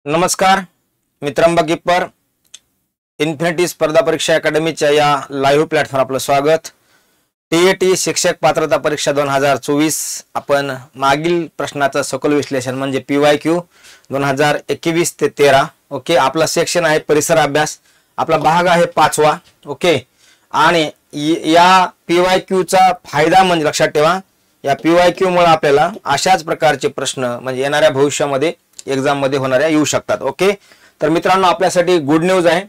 नमस्कार मित्रांनो, गिप्पर इन्फिनिटी स्पर्धा परीक्षा अकॅडमीच्या या लाईव्ह प्लॅटफॉर्म आपलं स्वागत। टीएटी शिक्षक पात्रता परीक्षा 2024 आपण मागील प्रश्नाचं सखोल विश्लेषण म्हणजे PYQ 2021 ते 13। ओके, आपला सेक्शन आहे परिसर अभ्यास, आपला भाग आहे 5वा। ओके, आणि या PYQ चा फायदा म्हणजे लक्षात ठेवा, या PYQ मुळे आपल्याला अशाच प्रकारचे प्रश्न म्हणजे येणाऱ्या भविष्यामध्ये एग्जाम मध्ये होणाऱ्या येऊ शकतात। ओके, तर मित्रांनो आपल्यासाठी गुड न्यूज आहे,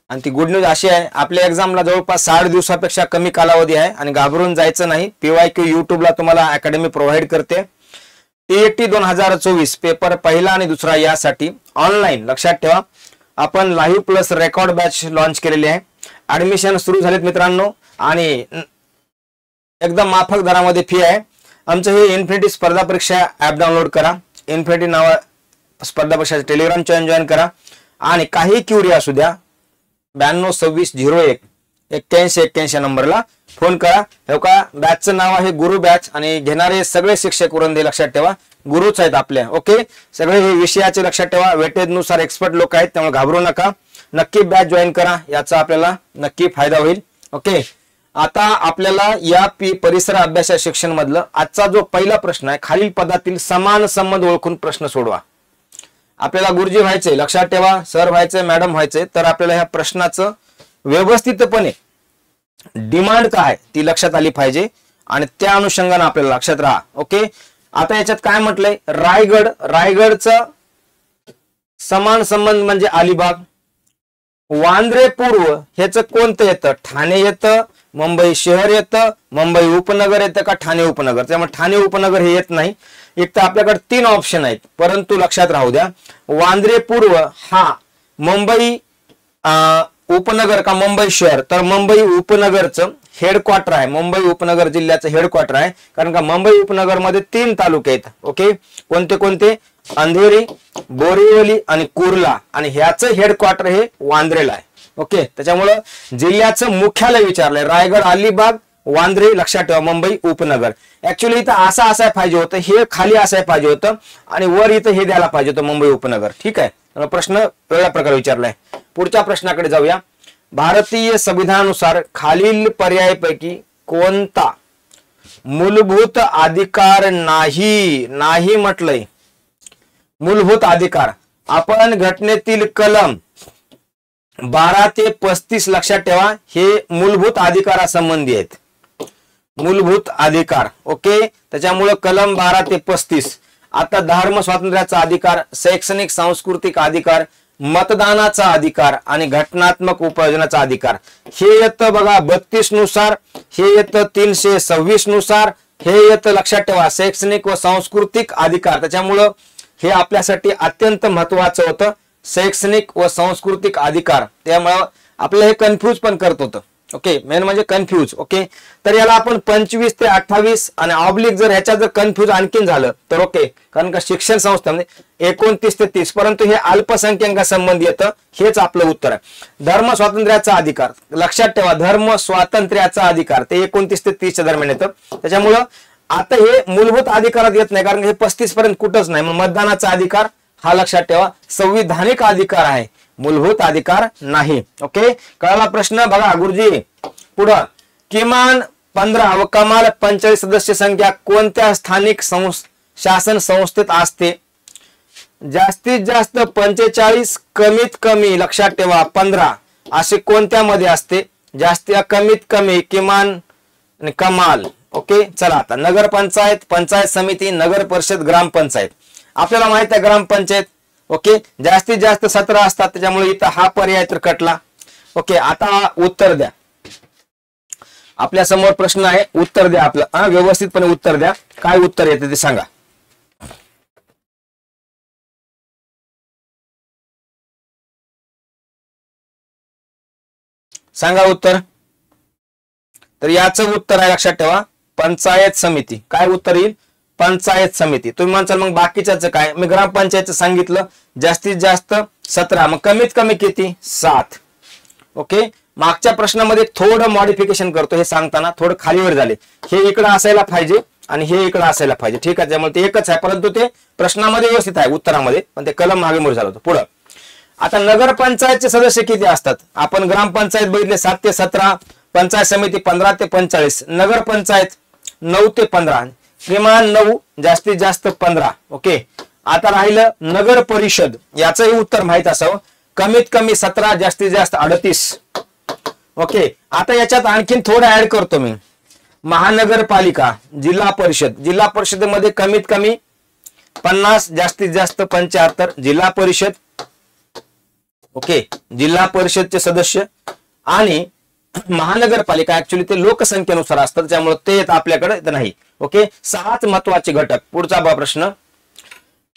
आणि ती गुड न्यूज अशी आहे, आपल्या एग्जामला जवळपास 60 दिवसापेक्षा कमी कालावधी आहे आणि घाबरून जायचं नाही। PYQ YouTube ला तुम्हाला अकॅडमी प्रोव्हाइड करते। TET 2024 पेपर पहिला आणि दुसरा यासाठी ऑनलाईन लक्षात ठेवा आपण live plus record batch launch केलेली आहे। ऍडमिशन सुरू झालेत मित्रांनो, आणि एकदम माफक दरामध्ये फी आहे। आमचं हे इन्फिनिटी स्पर्धा परीक्षा ऍप डाउनलोड करा, इन्फिनिटी नावा स्पर्धा परीक्षाचे टेलिग्राम चॅनल जॉईन करा, आणि काही क्युरी असू द्या 922601 8181 नंबरला फोन करा। हे का बॅचचं नाव आहे गुरु बॅच, आणि घेणारे सगळे शिक्षक वृंदे लक्षात ठेवा गुरुच आहेत आपल्या। ओके, सगळे हे विषयाचे लक्षात ठेवा, वेटेज नुसार एक्सपर्ट लोक आहेत, त्यामुळे घाबरू नका, नक्की बॅच जॉईन करा, याचा आपल्याला नक्की फायदा होईल। ओके, आता आपल्याला या परिसर अभ्यास शिक्षण मधलं आजचा जो पहिला प्रश्न आहे, खालील पदातील समान संबंध ओळखून प्रश्न सोडवा। आपल्याला गुरुजी व्हायचे, लक्षात ठेवा, सर व्हायचे, मॅडम व्हायचे, तर आपल्याला ह्या प्रश्नाचं व्यवस्थितपणे डिमांड काय ती लक्षात आली पाहिजे, आणि त्या अनुषंगाने आपल्याला लक्षात राहा। ओके, आता याच्यात काय म्हटलंय, रायगडचं समान संबंध म्हणजे अलिबाग। वांद्रे पूर्व ह्याचं कोणतं येतं, ठाणे येतं, मुंबई शहर येतं, मुंबई उपनगर येतं का ठाणे उपनगर, त्यामुळे ठाणे उपनगर हे येत नाही। एक तर आपल्याकडे 3 ऑप्शन आहेत, परंतु लक्षात राहू द्या, वांद्रे पूर्व हा मुंबई उपनगर का मुंबई शहर, तर मुंबई उपनगरचं हेडक्वार्टर आहे, मुंबई उपनगर जिल्ह्याचं हेडक्वार्टर आहे, कारण का मुंबई उपनगर मध्ये 3 तालुके आहेत। ओके, कोणते कोणते, अंधेरी, बोरिवली आणि कुर्ला, आणि ह्याचं हेडक्वार्टर हे वांद्रेला आहे। ओके, त्याच्यामुळे जिल्ह्याचं मुख्यालय विचारलंय, रायगड, अलिबाग, वांद्रे, लक्षात ठेवा मुंबई उपनगर। ऍक्च्युअली इथं असं असायला पाहिजे होतं, हे खाली असायला पाहिजे होतं, आणि वर इथं हे द्यायला पाहिजे होतं मुंबई उपनगर। ठीक आहे, प्रश्न वेगळ्या प्रकारे विचारलाय। पुढच्या प्रश्नाकडे जाऊया। भारतीय संविधानानुसार खालील पर्यायपैकी कोणता मूलभूत अधिकार नाही म्हटलंय, मूलभूत अधिकार। आपण घटनेतील कलम 12 ते 35 लक्षात ठेवा, हे मूलभूत अधिकारासंबंधी आहेत, मूलभूत अधिकार। ओके, त्याच्यामुळे कलम 12 ते 35। आता धर्म स्वातंत्र्याचा अधिकार, शैक्षणिक सांस्कृतिक अधिकार, मतदानाचा अधिकार आणि घटनात्मक उपयोजनाचा अधिकार हे येतं बघा 32 नुसार, हे येतं 326 नुसार, हे येतं लक्षात ठेवा शैक्षणिक व सांस्कृतिक अधिकार। त्याच्यामुळं हे आपल्यासाठी अत्यंत महत्वाचं होतं, शैक्षणिक व सांस्कृतिक अधिकार, त्यामुळे आपल्याला हे कन्फ्यूज पण करत होतं। ओके, मेन म्हणजे कन्फ्यूज। ओके, तर याला आपण 25 ते 28 आणि ऑब्लिक जर ह्याच्यात जर कन्फ्यूज आणखीन झालं तर ओके, कारण का शिक्षण संस्थांमध्ये 29 ते 30, परंतु हे अल्पसंख्याकांसंबंधी येतं, हेच आपलं उत्तर आहे। धर्म स्वातंत्र्याचा अधिकार लक्षात ठेवा, धर्म स्वातंत्र्याचा अधिकार ते 29 ते 30 दरम्यान येतं, त्याच्यामुळं आता हे मूलभूत अधिकारात येत नाही, कारण हे 35 पर्यंत कुठंच नाही। मतदानाचा अधिकार हा लक्षात ठेवा संविधानिक अधिकार आहे, मूलभूत अधिकार नाही। ओके, कळला प्रश्न। बघा गुरुजी पुढं, किमान 15 व कमाल 45 सदस्य संख्या कोणत्या स्थानिक शासन संस्थेत असते, जास्तीत जास्त 45, कमीत कमी लक्षात ठेवा 15, असे कोणत्या मध्ये असते, जास्तीत कमीत कमी, किमान आणि कमाल। ओके, चला आता नगरपंचायत, पंचायत समिती, नगर परिषद, ग्रामपंचायत। आपल्याला माहित आहे ग्रामपंचायत, ओके, जास्तीत जास्त 17 असतात, त्याच्यामुळे इथं हा पर्याय तर कटला। ओके, आता उत्तर द्या, आपल्या समोर प्रश्न आहे, उत्तर द्या आपलं, व्यवस्थितपणे उत्तर द्या, काय उत्तर येते ते सांगा। सांगा उत्तर। तर याचं उत्तर आहे लक्षात ठेवा पंचायत समिती। काय उत्तर येईल, पंचायत समिती। तुम्ही म्हणसाल मग बाकीच्याच काय, मी ग्रामपंचायतचं सांगितलं, जास्तीत जास्त 17, मग कमीत कमी किती, 7। ओके, मागच्या प्रश्नामध्ये थोडं मॉडिफिकेशन करतो, हे सांगताना थोडं खालीवर झाले, हे इकडे असायला पाहिजे, आणि हे इकडे असायला पाहिजे. ठीक आहे, त्यामुळे ते एकच आहे, परंतु ते प्रश्नामध्ये व्यवस्थित आहे उत्तरामध्ये, पण ते कलम मागे मोर झालं होतं. पुढं आता नगरपंचायतचे सदस्य किती असतात? आपण ग्रामपंचायत बघितले 7 ते 17, पंचायत समिती 15 ते 45, नगरपंचायत 9 ते 15, किमान 9 जास्तीत जास्त 15. ओके, आता राहिलं नगर परिषद, याचंही उत्तर माहित असावं. कमीत कमी 17, जास्तीत जास्त 38. ओके, आता याच्यात आणखीन थोडं ऍड करतो मी. महानगरपालिका, जिल्हा परिषद, जिल्हा परिषदेमध्ये कमीत कमी 50, जास्तीत जास्त 75 जिल्हा परिषद. ओके, जिल्हा परिषदचे सदस्य. आणि महानगरपालिका ऍक्च्युली ते लोकसंख्येनुसार असतात, त्यामुळे ते येत आपल्याकडे नाही. ओके, 6 महत्वाचे घटक. पुढचा प्रश्न,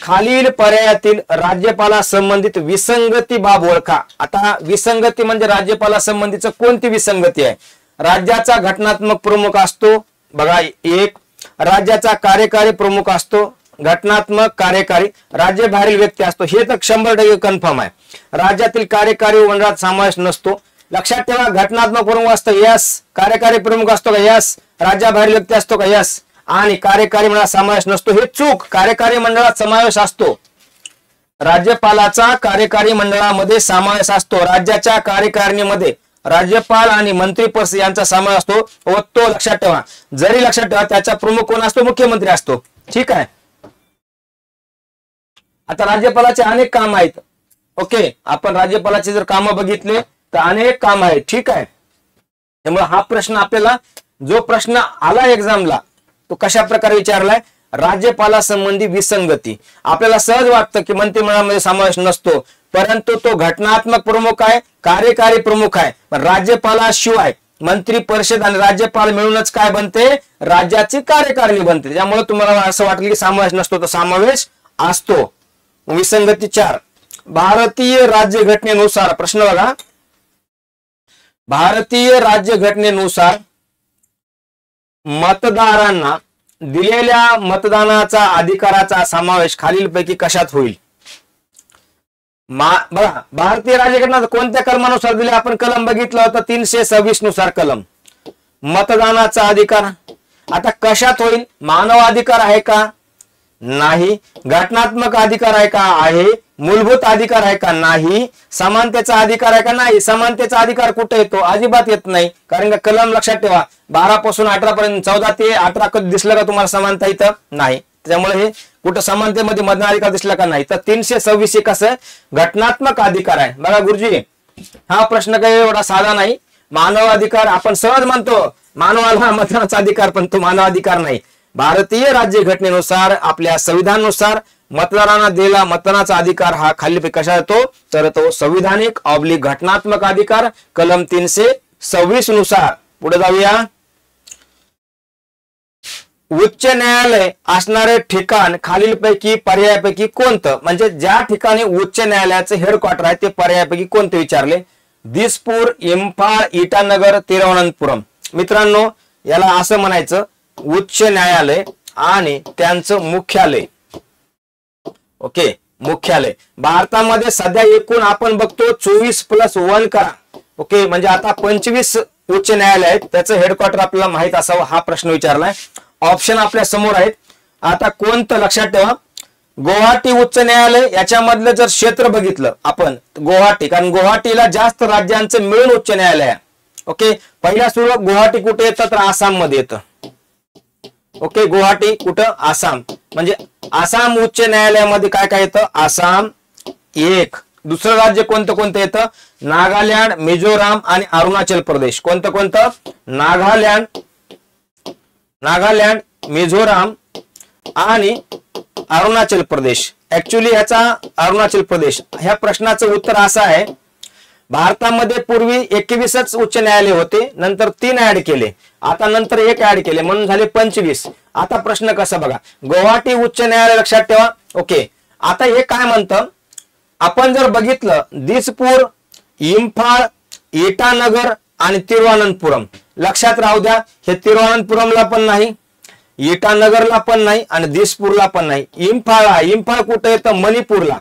खालील पर्यायातील राज्यपाला संबंधित विसंगती बाब ओळखा. आता विसंगती म्हणजे राज्यपाला संबंधीचं कोणती विसंगती आहे? राज्याचा घटनात्मक प्रमुख असतो बघा 1, राज्याचा कार्यकारी प्रमुख असतो, घटनात्मक कार्यकारी, राज्यबाहेरील व्यक्ती असतो, हे तर 100% कन्फर्म आहे. राज्यातील कार्यकारी मंडळात समावेश नसतो. लक्षात ठेवा, घटनात्मक प्रमुख असतो यस, कार्यकारी प्रमुख असतो का यस, राज्यबाहेरील व्यक्ती असतो का यस, आणि कार्यकारी मंडळात समावेश नसतो हे चूक. कार्यकारी मंडळात समावेश असतो. राज्यपालाचा कार्यकारी मंडळामध्ये समावेश असतो. राज्याच्या कार्यकारिणीमध्ये राज्यपाल आणि मंत्री परिषद यांचा समावेश असतो व तो लक्षात ठेवा. जरी लक्षात ठेवा त्याचा प्रमुख कोण असतो? मुख्यमंत्री असतो. ठीक आहे. आता राज्यपालाचे अनेक काम आहेत. ओके, आपण राज्यपालाचे जर काम बघितले तर अनेक काम आहेत. ठीक आहे, त्यामुळे हा प्रश्न आपल्याला, जो प्रश्न आला एक्झामला तो कशा प्रकारे विचारलाय? राज्यपाला संबंधी विसंगती. आपल्याला सहज वाटतं की मंत्रिमंडळामध्ये समावेश नसतो, परंतु तो घटनात्मक प्रमुख आहे, कार्यकारी प्रमुख आहे. पण राज्यपालाशिवाय मंत्री परिषद आणि राज्यपाल मिळूनच काय बनते? राज्याची कार्यकारिणी बनते. त्यामुळे तुम्हाला असं वाटलं की समावेश नसतो, तर समावेश असतो. विसंगती 4, भारतीय राज्यघटनेनुसार. प्रश्न बघा, भारतीय राज्यघटनेनुसार मतदारांना दिलेल्या मतदानाचा अधिकाराचा समावेश खालीलपैकी कशात होईल? बघा, भारतीय राज्यघटना कोणत्या कलमानुसार दिले? आपण कलम बघितला होता 326 नुसार कलम. मतदानाचा अधिकार आता कशात होईल? मानव अधिकार आहे का? नाही. घटनात्मक अधिकार आहे का? आहे. मूलभूत अधिकार आहे का? नाही. समानतेचा अधिकार आहे का? नाही. समानतेचा अधिकार कुठे येतो? अजिबात येत नाही, कारण का कलम लक्षात ठेवा 12 पासून 18 पर्यंत, 14 ते 18 कधी दिसलं का तुम्हाला समानता? इथं नाही. त्यामुळे हे कुठं समानतेमध्ये मतदान अधिकार दिसला का? नाही. तर 326 कसं घटनात्मक अधिकार आहे. बघा गुरुजी, हा प्रश्न काही एवढा साधा नाही. मानव अधिकार आपण सहज म्हणतो, मानवाला मतदानाचा अधिकार, पण तो मानव अधिकार नाही. भारतीय राज्यघटनेनुसार, आपल्या संविधानानुसार मतदारांना दिलेला मतदानाचा अधिकार हा खालीलपैकी कशा येतो? तर तो संविधानिक ऑब्लिक घटनात्मक अधिकार कलम 326 नुसार. पुढे जाऊया. उच्च न्यायालय असणारे ठिकाण खालीलपैकी पर्यायापैकी कोणतं? म्हणजे ज्या ठिकाणी उच्च न्यायालयाचे हेडक्वार्टर आहे ते पर्यायापैकी कोणते विचारले? दिसपूर, इम्फाळ, इटानगर, तिरुवनंतपुरम. मित्रांनो, याला असं म्हणायचं उच्च न्यायालय आणि त्यांचं मुख्यालय. ओके, मुख्यालय. भारतामध्ये सध्या एकूण आपण बघतो 24+1 करा. ओके, म्हणजे आता 25 उच्च न्यायालय आहेत. त्याचं हेडक्वार्टर आपल्याला माहित असावं. हा प्रश्न विचारलाय. ऑप्शन आपल्या समोर आहेत. आता कोणतं लक्षात ठेवा, गुवाहाटी उच्च न्यायालय याच्यामधलं जर क्षेत्र बघितलं आपण गुवाहाटी, कारण गुवाहाटीला जास्त राज्यांचं मिळून उच्च न्यायालय आहे. ओके, पहिल्या सुरुवात गुवाहाटी कुठे येतं? तर आसाम मध्ये येतं. ओके, गुवाहाटी कुठं? आसाम. म्हणजे आसाम उच्च न्यायालयामध्ये काय काय येतं? आसाम एक. दुसरं राज्य कोणतं कोणतं येतं? नागालँड, मिझोराम आणि अरुणाचल प्रदेश. कोणतं कोणतं? नागालँड, मिझोराम आणि अरुणाचल प्रदेश. ऍक्च्युली ह्याचा अरुणाचल प्रदेश, ह्या प्रश्नाचं उत्तर असं आहे, भारतामध्ये पूर्वी 21च उच्च न्यायालय होते, नंतर 3 ऍड केले, आता नंतर 1 ऍड केले, म्हणून झाले 25. आता प्रश्न कसा बघा, गुवाहाटी उच्च न्यायालय लक्षात ठेवा. ओके, आता हे काय म्हणतं, आपण जर बघितलं दिसपूर, इम्फाळ, इटानगर आणि तिरुवनंतपुरम. लक्षात राहू द्या, हे तिरुवनंतपुरमला पण नाही, इटानगरला पण नाही आणि दिसपूरला पण नाही. इम्फाळ कुठे येतं? मणिपूरला.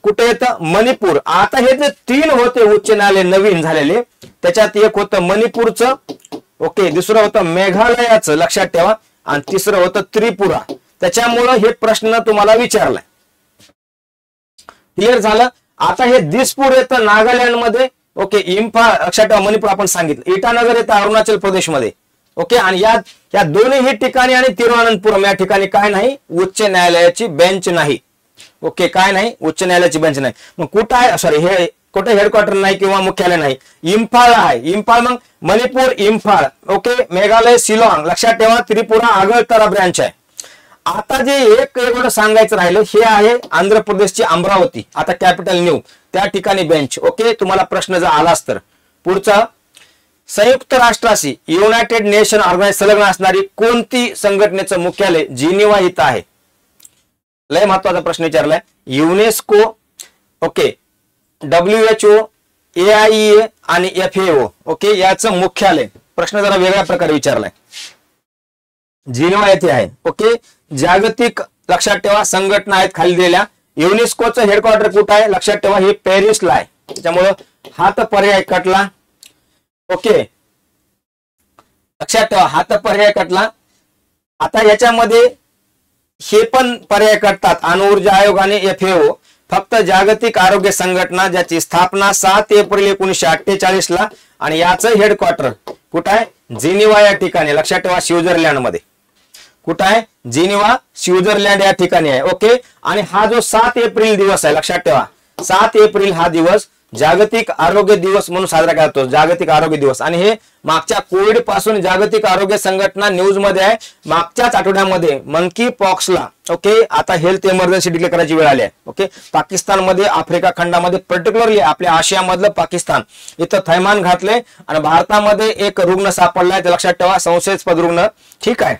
कुठे येतं? मणिपूर. आता हे जे 3 होते उच्च न्यायालय नवीन झालेले, त्याच्यात एक होतं मणिपूरचं, ओके, दुसरं होतं मेघालयाचं, लक्षात ठेवा, आणि तिसरं होतं त्रिपुरा. त्याच्यामुळं हे प्रश्न तुम्हाला विचारलाय. क्लिअर झालं. आता हे दिसपूर येतं नागालँड मध्ये. ओके. इम्फाळ लक्षात ठेवा, मणिपूर आपण सांगितलं. इटानगर येतं अरुणाचल प्रदेश मध्ये. ओके. आणि या दोन्ही ठिकाणी आणि तिरुअनंतपुरम या ठिकाणी काय नाही, उच्च न्यायालयाची बेंच नाही. ओके. काय नाही, उच्च न्यायालयाची बेंच नाही. मग कुठं आहे, सॉरी हे कुठे हेडक्वार्टर नाही किंवा मुख्यालय नाही, इम्फाळ आहे. इम्फाळ मग मणिपूर इम्फाळ. ओके. मेघालय शिलॉंग. लक्षात ठेवा त्रिपुरा आगरतळा ब्रँच आहे. आता जे एक गोष्ट सांगायचं राहिलं हे आहे आंध्र प्रदेशची अमरावती. आता कॅपिटल न्यू त्या ठिकाणी बेंच. ओके. तुम्हाला प्रश्न जर आलाच तर पुढचा, संयुक्त राष्ट्राशी युनायटेड नेशन ऑर्गनायझेशन संलग्न असणारी कोणती संघटनेचं मुख्यालय जिनिव्हा इथं आहे? लय महत्वाचा प्रश्न विचारलाय. युनेस्को, ओके, WHO, AIEA आणि FAO. ओके. याचं मुख्यालय. प्रश्न जरा वेगळ्या प्रकारे विचारलाय. जिनिव्हा येथे आहे. ओके. जागतिक लक्षात ठेवा संघटना आहेत खाली दिलेल्या. युनेस्कोचं हेडक्वार्टर कुठं आहे? लक्षात ठेवा हे पॅरिसला आहे. त्याच्यामुळं हा तर पर्याय कटला. ओके. लक्षात ठेवा हा तर पर्याय कटला. आता याच्यामध्ये हे पण पर्याय कटतात. अणु ऊर्जा आयोग आणि FAO. फक्त जागतिक आरोग्य संघटना ज्याची स्थापना 7 एप्रिल 1948 ला आणि याचं हेडक्वार्टर कुठं आहे? जिनिव्हा या ठिकाणी. लक्षात ठेवा स्वित्झर्लंड मध्ये. कुठं आहे? जिनिव्हा स्वित्झर्लंड या ठिकाणी आहे. ओके. आणि हा जो 7 एप्रिल दिवस आहे लक्षात ठेवा 7 एप्रिल हा दिवस जागतिक आरोग्य दिवस म्हणून साजरा करतो. जागतिक आरोग्य दिवस. आणि हे मागच्या कोविड पासून जागतिक आरोग्य संघटना न्यूज मध्ये आहे. मागच्याच आठवड्यामध्ये मंकी पॉक्सला ओके आता हेल्थ इमर्जन्सी डिक्लेअर करायची वेळ आली आहे. ओके. पाकिस्तानमध्ये आफ्रिका खंडामध्ये पर्टिक्युलरली आपल्या आशियामधलं पाकिस्तान इथं थैमान घातले आणि भारतामध्ये एक रुग्ण सापडलाय. ते लक्षात ठेवा संशयास्पद रुग्ण. ठीक आहे.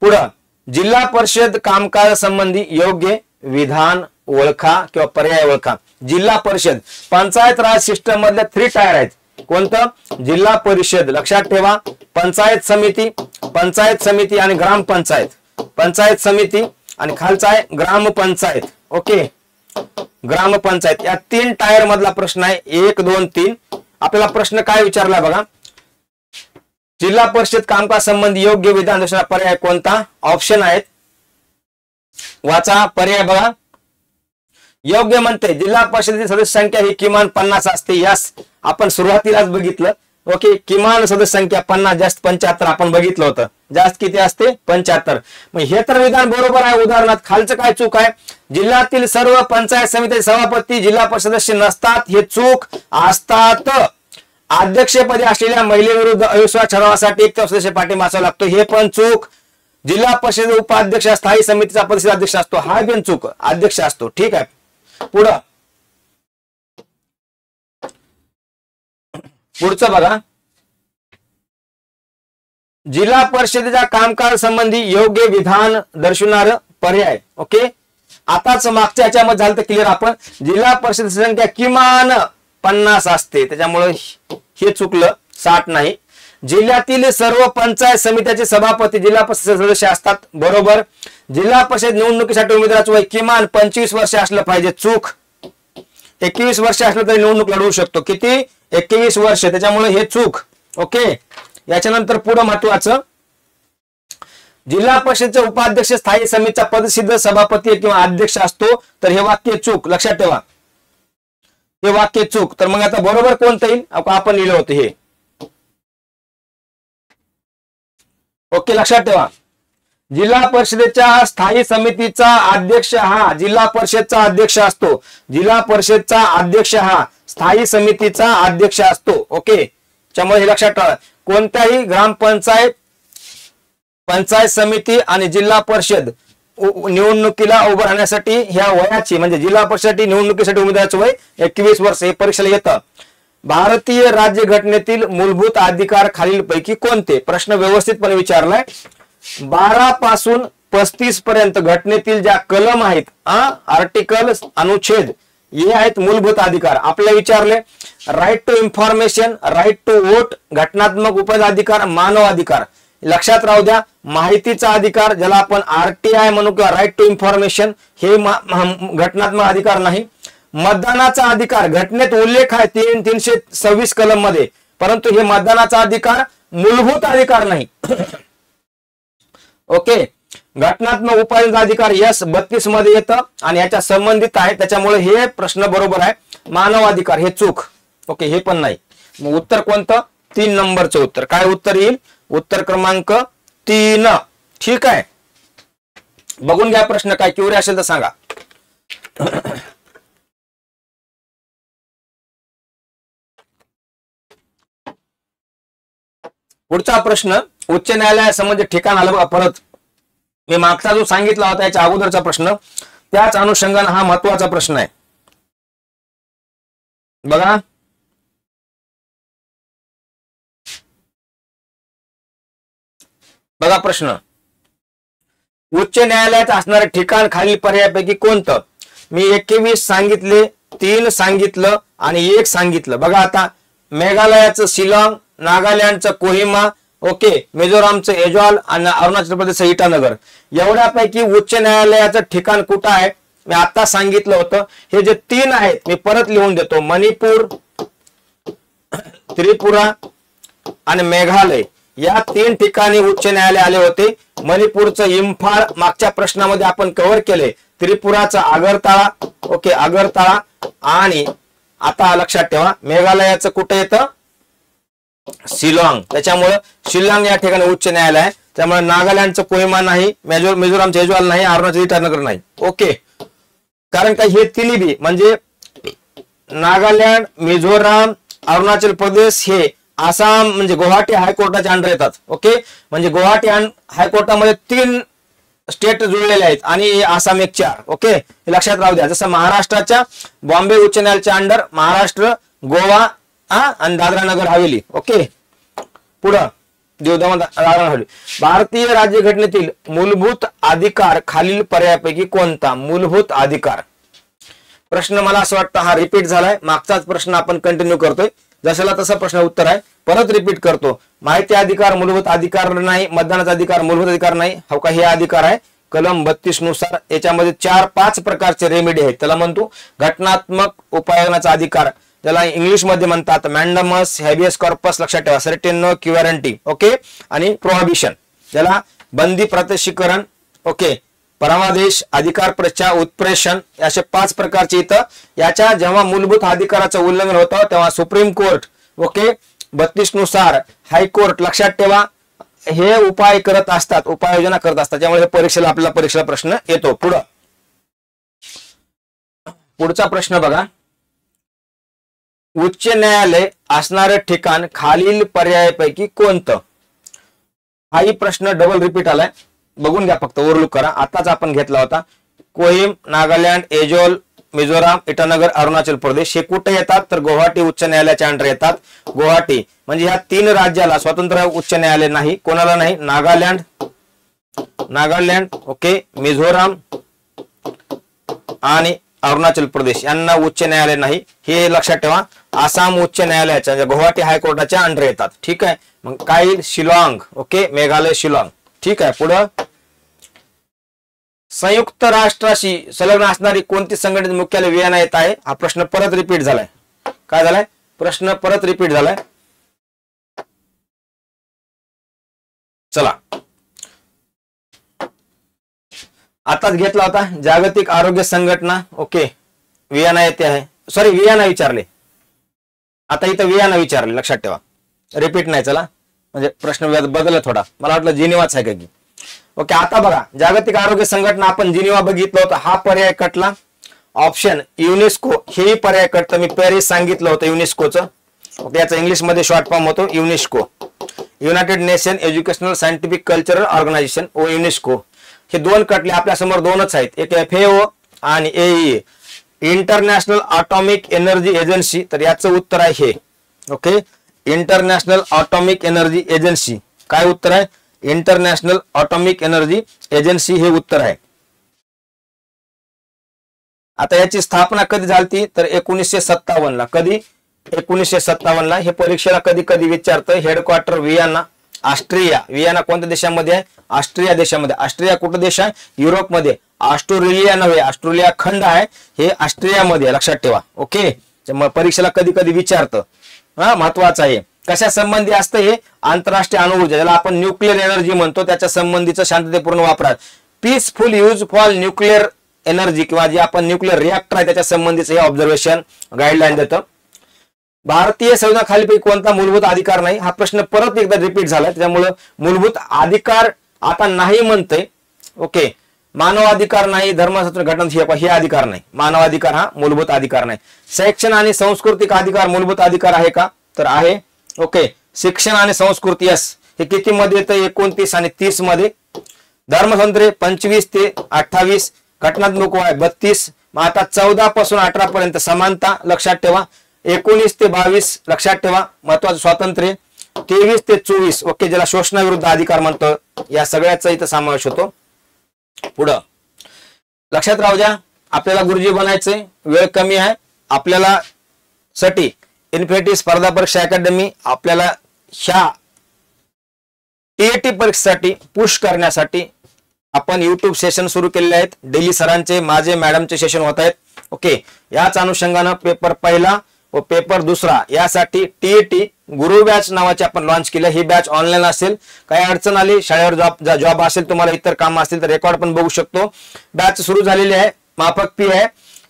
पुढं जिल्हा परिषद कामकाज संबंधी योग्य विधान ओळखा किंवा पर्याय ओळखा. जिल्हा परिषद पंचायत राज सिस्टम मधल्या 3 टायर आहेत. कोणतं? जिल्हा परिषद. लक्षात ठेवा पंचायत समिती आणि ग्रामपंचायत. पंचायत समिती आणि खालचा आहे ग्रामपंचायत. ओके. ग्रामपंचायत या 3 टायर मधला प्रश्न आहे. 1 2 3. आपल्याला प्रश्न काय विचारला बघा. जिल्हा परिषद कामकाज संबंधी योग्य विधान दुसरा पर्याय कोणता? ऑप्शन आहेत वाचा. पर्याय बघा. योग्य म्हणते जिल्हा परिषदेची सदस्य संख्या ही किमान 50 असते. यास आपण सुरुवातीलाच बघितलं. ओके. किमान सदस्य संख्या 50 जास्त 75 आपण बघितलं होतं. जास्त किती असते? 75. मग हे तर विधान बरोबर आहे. उदाहरणार्थ खालचं काय चूक आहे? जिल्ह्यातील सर्व पंचायत समिती सभापती जिल्हा परिषद सदस्य नसतात. हे चूक असतात. अध्यक्षपदी असलेल्या महिलेविरुद्ध अविश्वास ठरावासाठी एक सदस्य पाठिंबा असावा लागतो. हे पण चूक. जिल्हा परिषद उपाध्यक्ष स्थायी समितीचा परिषद अध्यक्ष असतो. हा पण चूक. अध्यक्ष असतो. ठीक आहे. पुढं पुढचं बघा. जिल्हा परिषदेच्या कामकाज संबंधी योग्य विधान दर्शवणार पर्याय. ओके. आताच मागच्या याच्यामध्ये झालं तर क्लिअर. आपण जिल्हा परिषद संख्या किमान 50 असते. त्याच्यामुळे हे चुकलं. 60 नाही. जिल्ह्यातील सर्व पंचायत समित्याचे सभापती जिल्हा परिषद सदस्य असतात. बरोबर. जिल्हा परिषद निवडणुकीसाठी उमेदवाराचं वय किमान 25 वर्ष असलं पाहिजे. चूक. 21 वर्ष असलं तरी निवडणूक लढवू शकतो. किती? 21 वर्ष. त्याच्यामुळे हे चूक. ओके. याच्यानंतर पुढे महत्वाचं जिल्हा परिषदचे उपाध्यक्ष स्थायी समितीचा पदसिद्ध सभापती किंवा अध्यक्ष असतो. तर हे वाक्य चूक. लक्षात ठेवा हे वाक्य चूक. तर मग आता बरोबर कोणतं येईल? आपण लिहिलं होतं हे. ओके. लक्षात ठेवा जिल्हा परिषदेच्या स्थायी समितीचा अध्यक्ष हा जिल्हा परिषदचा अध्यक्ष असतो. जिल्हा परिषदचा अध्यक्ष हा स्थायी समितीचा अध्यक्ष असतो. ओके. त्यामुळे हे लक्षात ठेवा कोणत्याही ग्रामपंचायत पंचायत समिती आणि जिल्हा परिषद निवडणुकीला उभं राहण्यासाठी ह्या वयाची म्हणजे जिल्हा परिषद निवडणुकीसाठी उमेदवाराचं वय 21 वर्ष हे परीक्षेला येतं. भारतीय राज्य घटनेतील मूलभूत अधिकार खालीलपैकी कोणते? प्रश्न व्यवस्थितपणे विचारलाय. 12 पासून 35 पर्यंत घटनेतील ज्या कलम आहेत आर्टिकल अनुच्छेद हे आहेत मूलभूत अधिकार. आपल्याला विचारले right to information, right to vote, घटनात्मक उपअधिकार, मानव अधिकार. लक्षात राहू द्या माहितीचा अधिकार ज्याला आपण RTI म्हणू किंवा राईट टू इन्फॉर्मेशन हे घटनात्मक अधिकार नाही. मतदानाचा अधिकार घटनेत उल्लेख आहे 326 कलम मध्ये परंतु हे मतदानाचा अधिकार मूलभूत अधिकार नाही. ओके, घटनात्मक उपाययोजना अधिकार यस 32 मध्ये येतं आणि याच्या संबंधित आहे, त्याच्यामुळे हे प्रश्न बरोबर आहे. मानव अधिकार हे चूक. ओके, हे पण नाही. मग उत्तर कोणतं? 3 नंबरचं उत्तर. काय उत्तर येईल? उत्तर क्रमांक 3. ठीक आहे, बघून घ्या प्रश्न. काय क्युरी असेल तर सांगा. पुढचा प्रश्न उच्च न्यायालयासंबंधी ठिकाण आलं बघा. परत मी मागचा जो सांगितला होता याच्या अगोदरचा प्रश्न, त्याच अनुषंगाने हा महत्वाचा प्रश्न आहे बघा. बघा प्रश्न, उच्च न्यायालयात असणारे ठिकाण खालील पर्यायापैकी कोणतं? मी 21 सांगितले, 3 सांगितलं आणि 1 सांगितलं. बघा आता, मेघालयाचं शिलाँग, नागालँडचं कोहिमा, ओके, मिझोरामचं ऐजॉल आणि अरुणाचल प्रदेशचं इटानगर. एवढ्यापैकी उच्च न्यायालयाचं ठिकाण कुठं आहे? मी आता सांगितलं होतं. हे जे 3 आहेत मी परत लिहून देतो. मणिपूर, त्रिपुरा आणि मेघालय या 3 ठिकाणी उच्च न्यायालय आले होते. मणिपूरचं इम्फाळ मागच्या प्रश्नामध्ये आपण कव्हर केले. त्रिपुराचं आगरताळा, ओके, आगरताळा. आणि आता लक्षात ठेवा, मेघालयाचं कुठे येतं? शिलाँग. त्याच्यामुळे शिलाँग या ठिकाणी उच्च न्यायालय आहे. त्यामुळे नागालँडचं कोहिमा नाही, मिझोरामचं ऐजॉल नाही, अरुणाचल इटानगर नाही. ओके, कारण का हे तिन्ही बी म्हणजे नागालँड, मिझोराम, अरुणाचल प्रदेश हे आसाम म्हणजे गुवाहाटी हायकोर्टाच्या अंडर येतात. ओके, म्हणजे गुवाहाटी हायकोर्टामध्ये 3 स्टेट जुळलेले आहेत आणि आसाम 1 4. ओके, हे लक्षात राहू द्या. जसं महाराष्ट्राच्या बॉम्बे उच्च न्यायालयाच्या अंडर महाराष्ट्र, गोवा आणि दादरा नगर हवेली. ओके, पुढं दमण दादरा हवेली. भारतीय राज्यघटनेतील मूलभूत अधिकार खालील पर्यायापैकी कोणता? मूलभूत अधिकार. प्रश्न मला असं वाटतं हा रिपीट झालाय. मागचाच प्रश्न आपण कंटिन्यू करतोय. जशाला तसा प्रश्न उत्तर आहे. परत रिपीट करतो. माहिती अधिकार मूलभूत अधिकार नाही, मतदानाचा अधिकार मूलभूत अधिकार नाही. हो का, हे अधिकार आहे कलम 32 नुसार. याच्यामध्ये 4-5 प्रकारचे रेमेडी आहेत. त्याला म्हणतो घटनात्मक उपाययोजनाचा अधिकार. त्याला इंग्लिश मध्ये म्हणतात मॅन्डमस, हॅबियस कॉर्पस. लक्षात ठेवा, सर्टेन, क्युअरंटी. ओके, आणि प्रोहिबिशन. त्याला बंदी, प्रतिशीकरण, ओके, परमादेश, अधिकार प्रच्छा, उत्प्रेषण, असे 5 प्रकारचे इथं. याच्या जेव्हा मूलभूत अधिकाराचं उल्लंघन होतं तेव्हा सुप्रीम कोर्ट, ओके, 32 नुसार हायकोर्ट, लक्षात ठेवा, हे उपाय करत असतात, उपाययोजना करत असतात. त्यामुळे हे परीक्षेला आपल्याला परीक्षेला प्रश्न येतो. पुढचा प्रश्न बघा, उच्च न्यायालय असणारे ठिकाण खालील पर्यायापैकी कोणतं? हाही प्रश्न डबल रिपीट आलाय. बघून घ्या, फक्त ओव्हरलुक करा. आताच आपण घेतला होता. कोहिम, नागालँड, ऐजॉल, मिझोराम, इटानगर, अरुणाचल प्रदेश हे कुठे येतात? तर गुवाहाटी उच्च न्यायालयाच्या अंडर येतात. गुवाहाटी म्हणजे ह्या 3 राज्याला स्वतंत्र उच्च न्यायालय नाही. कोणाला नाही? नागालँड, ओके, मिझोराम आणि अरुणाचल प्रदेश यांना उच्च न्यायालय नाही. हे लक्षात ठेवा. आसाम उच्च न्यायालयाच्या गुवाहाटी हायकोर्टाच्या अंडर येतात. ठीक आहे. मग काय? शिलाँग, ओके, मेघालय, शिलाँग. ठीक आहे. पुढं, संयुक्त राष्ट्राशी संलग्न असणारी कोणती संघटनेचे मुख्यालय व्हिएना येत आहे? हा प्रश्न परत रिपीट झालाय. काय झालाय? प्रश्न परत रिपीट झालाय. चला, आताच घेतला होता. जागतिक आरोग्य संघटना, ओके, व्हिएना येते आहे. सॉरी, व्हिएना विचारले. आता इथं व्हिएना विचारले, लक्षात ठेवा. रिपीट नाही. चला, म्हणजे प्रश्न बदलला थोडा. मला वाटलं जिनिवाच आहे का की. ओके, आता बघा, जागतिक आरोग्य संघटना आपण जिनिवा बघितलं होतं. हा पर्याय कटला. ऑप्शन युनेस्को हे पर्याय कटतं. मी पॅरिस सांगितलं होतं युनेस्कोचं. ओके, याचा इंग्लिश मध्ये शॉर्ट फॉर्म होतो UNESCO. United Nation Educational Scientific Cultural Organisation, ओ युनेस्को. हे 2 कटले. आपल्या समोर 2च आहेत. एक FAO आणि AEA, International Atomic Energy Agency. तर याचं उत्तर आहे हे. Okay, International Atomic Energy Agency. काय उत्तर आहे? इंटरनॅशनल ऑटॉमिक एनर्जी एजन्सी हे उत्तर आहे. आता याची स्थापना कधी झाली? तर 1957 ला. कधी? 1957 ला. हे परीक्षेला कधी कधी विचारतं. Headquarter Vienna, Austria. व्हिएना कोणत्या देशामध्ये आहे? ऑस्ट्रिया देशामध्ये. ऑस्ट्रिया कुठं देश आहे? युरोपमध्ये. ऑस्ट्रेलिया नव्हे, ऑस्ट्रेलिया खंड आहे. हे ऑस्ट्रियामध्ये, लक्षात ठेवा. ओके, परीक्षेला कधी कधी विचारतं. महत्वाचं आहे. कशा संबंधी असतं हे? आंतरराष्ट्रीय अणुऊर्जा, ज्याला आपण न्यूक्लिअर एनर्जी म्हणतो, त्याच्या संबंधीचं शांततेपूर्ण वापरात. Peaceful use for nuclear energy किंवा जे आपण न्यूक्लिअर रिॲक्टर आहे त्याच्या संबंधीचं हे ऑब्झर्वेशन गाईडलाईन देतं. भारतीय संविधान खालीपैकी कोणता मूलभूत अधिकार नाही? हा प्रश्न परत एकदा रिपीट झाला, त्याच्यामुळे मूलभूत अधिकार आता नाही म्हणते. ओके, मानवाधिकार नाही, धर्मशास्त्र घटना हे अधिकार नाही. मानवाधिकार हा मूलभूत अधिकार नाही. शैक्षणिक आणि सांस्कृतिक अधिकार मूलभूत अधिकार आहे का? तर आहे. ओके, शिक्षण आणि संस्कृती यस, हे किती मध्ये येतं? 29 आणि 30 मध्ये. धर्मस्वातंत्र्य 25 ते 28, घटनात्मक आहे 32. मग आता 14 पासून 18 पर्यंत समानता लक्षात ठेवा. 19 ते 22 लक्षात ठेवा महत्वाचं स्वातंत्र्य. 23 ते 24 ओके, ज्याला शोषणाविरुद्ध अधिकार म्हणतो, या सगळ्याचा इथं समावेश होतो. पुढं लक्षात राहू द्या, आपल्याला गुरुजी बनायचंय, वेळ कमी आहे आपल्याला साठी. इन्फिनिटी स्पर्धा परीक्षा अकॅडमी आपल्याला ह्या टीएटी परीक्षेसाठी पुश करण्यासाठी आपण युट्यूब सेशन सुरू केलेले आहेत. डेली सरांचे, माझे, मॅडमचे सेशन होत आहेत. ओके, याच अनुषंगानं पेपर पहिला व पेपर दुसरा यासाठी टीएटी गुरु बॅच नावाचे आपण लॉन्च केलं. ही बॅच ऑनलाईन असेल, काही अडचण आली, शाळेवर जॉब असेल, तुम्हाला इतर काम असतील तर रेकॉर्ड पण बघू शकतो. बॅच सुरू झालेली आहे, माफक फी आहे.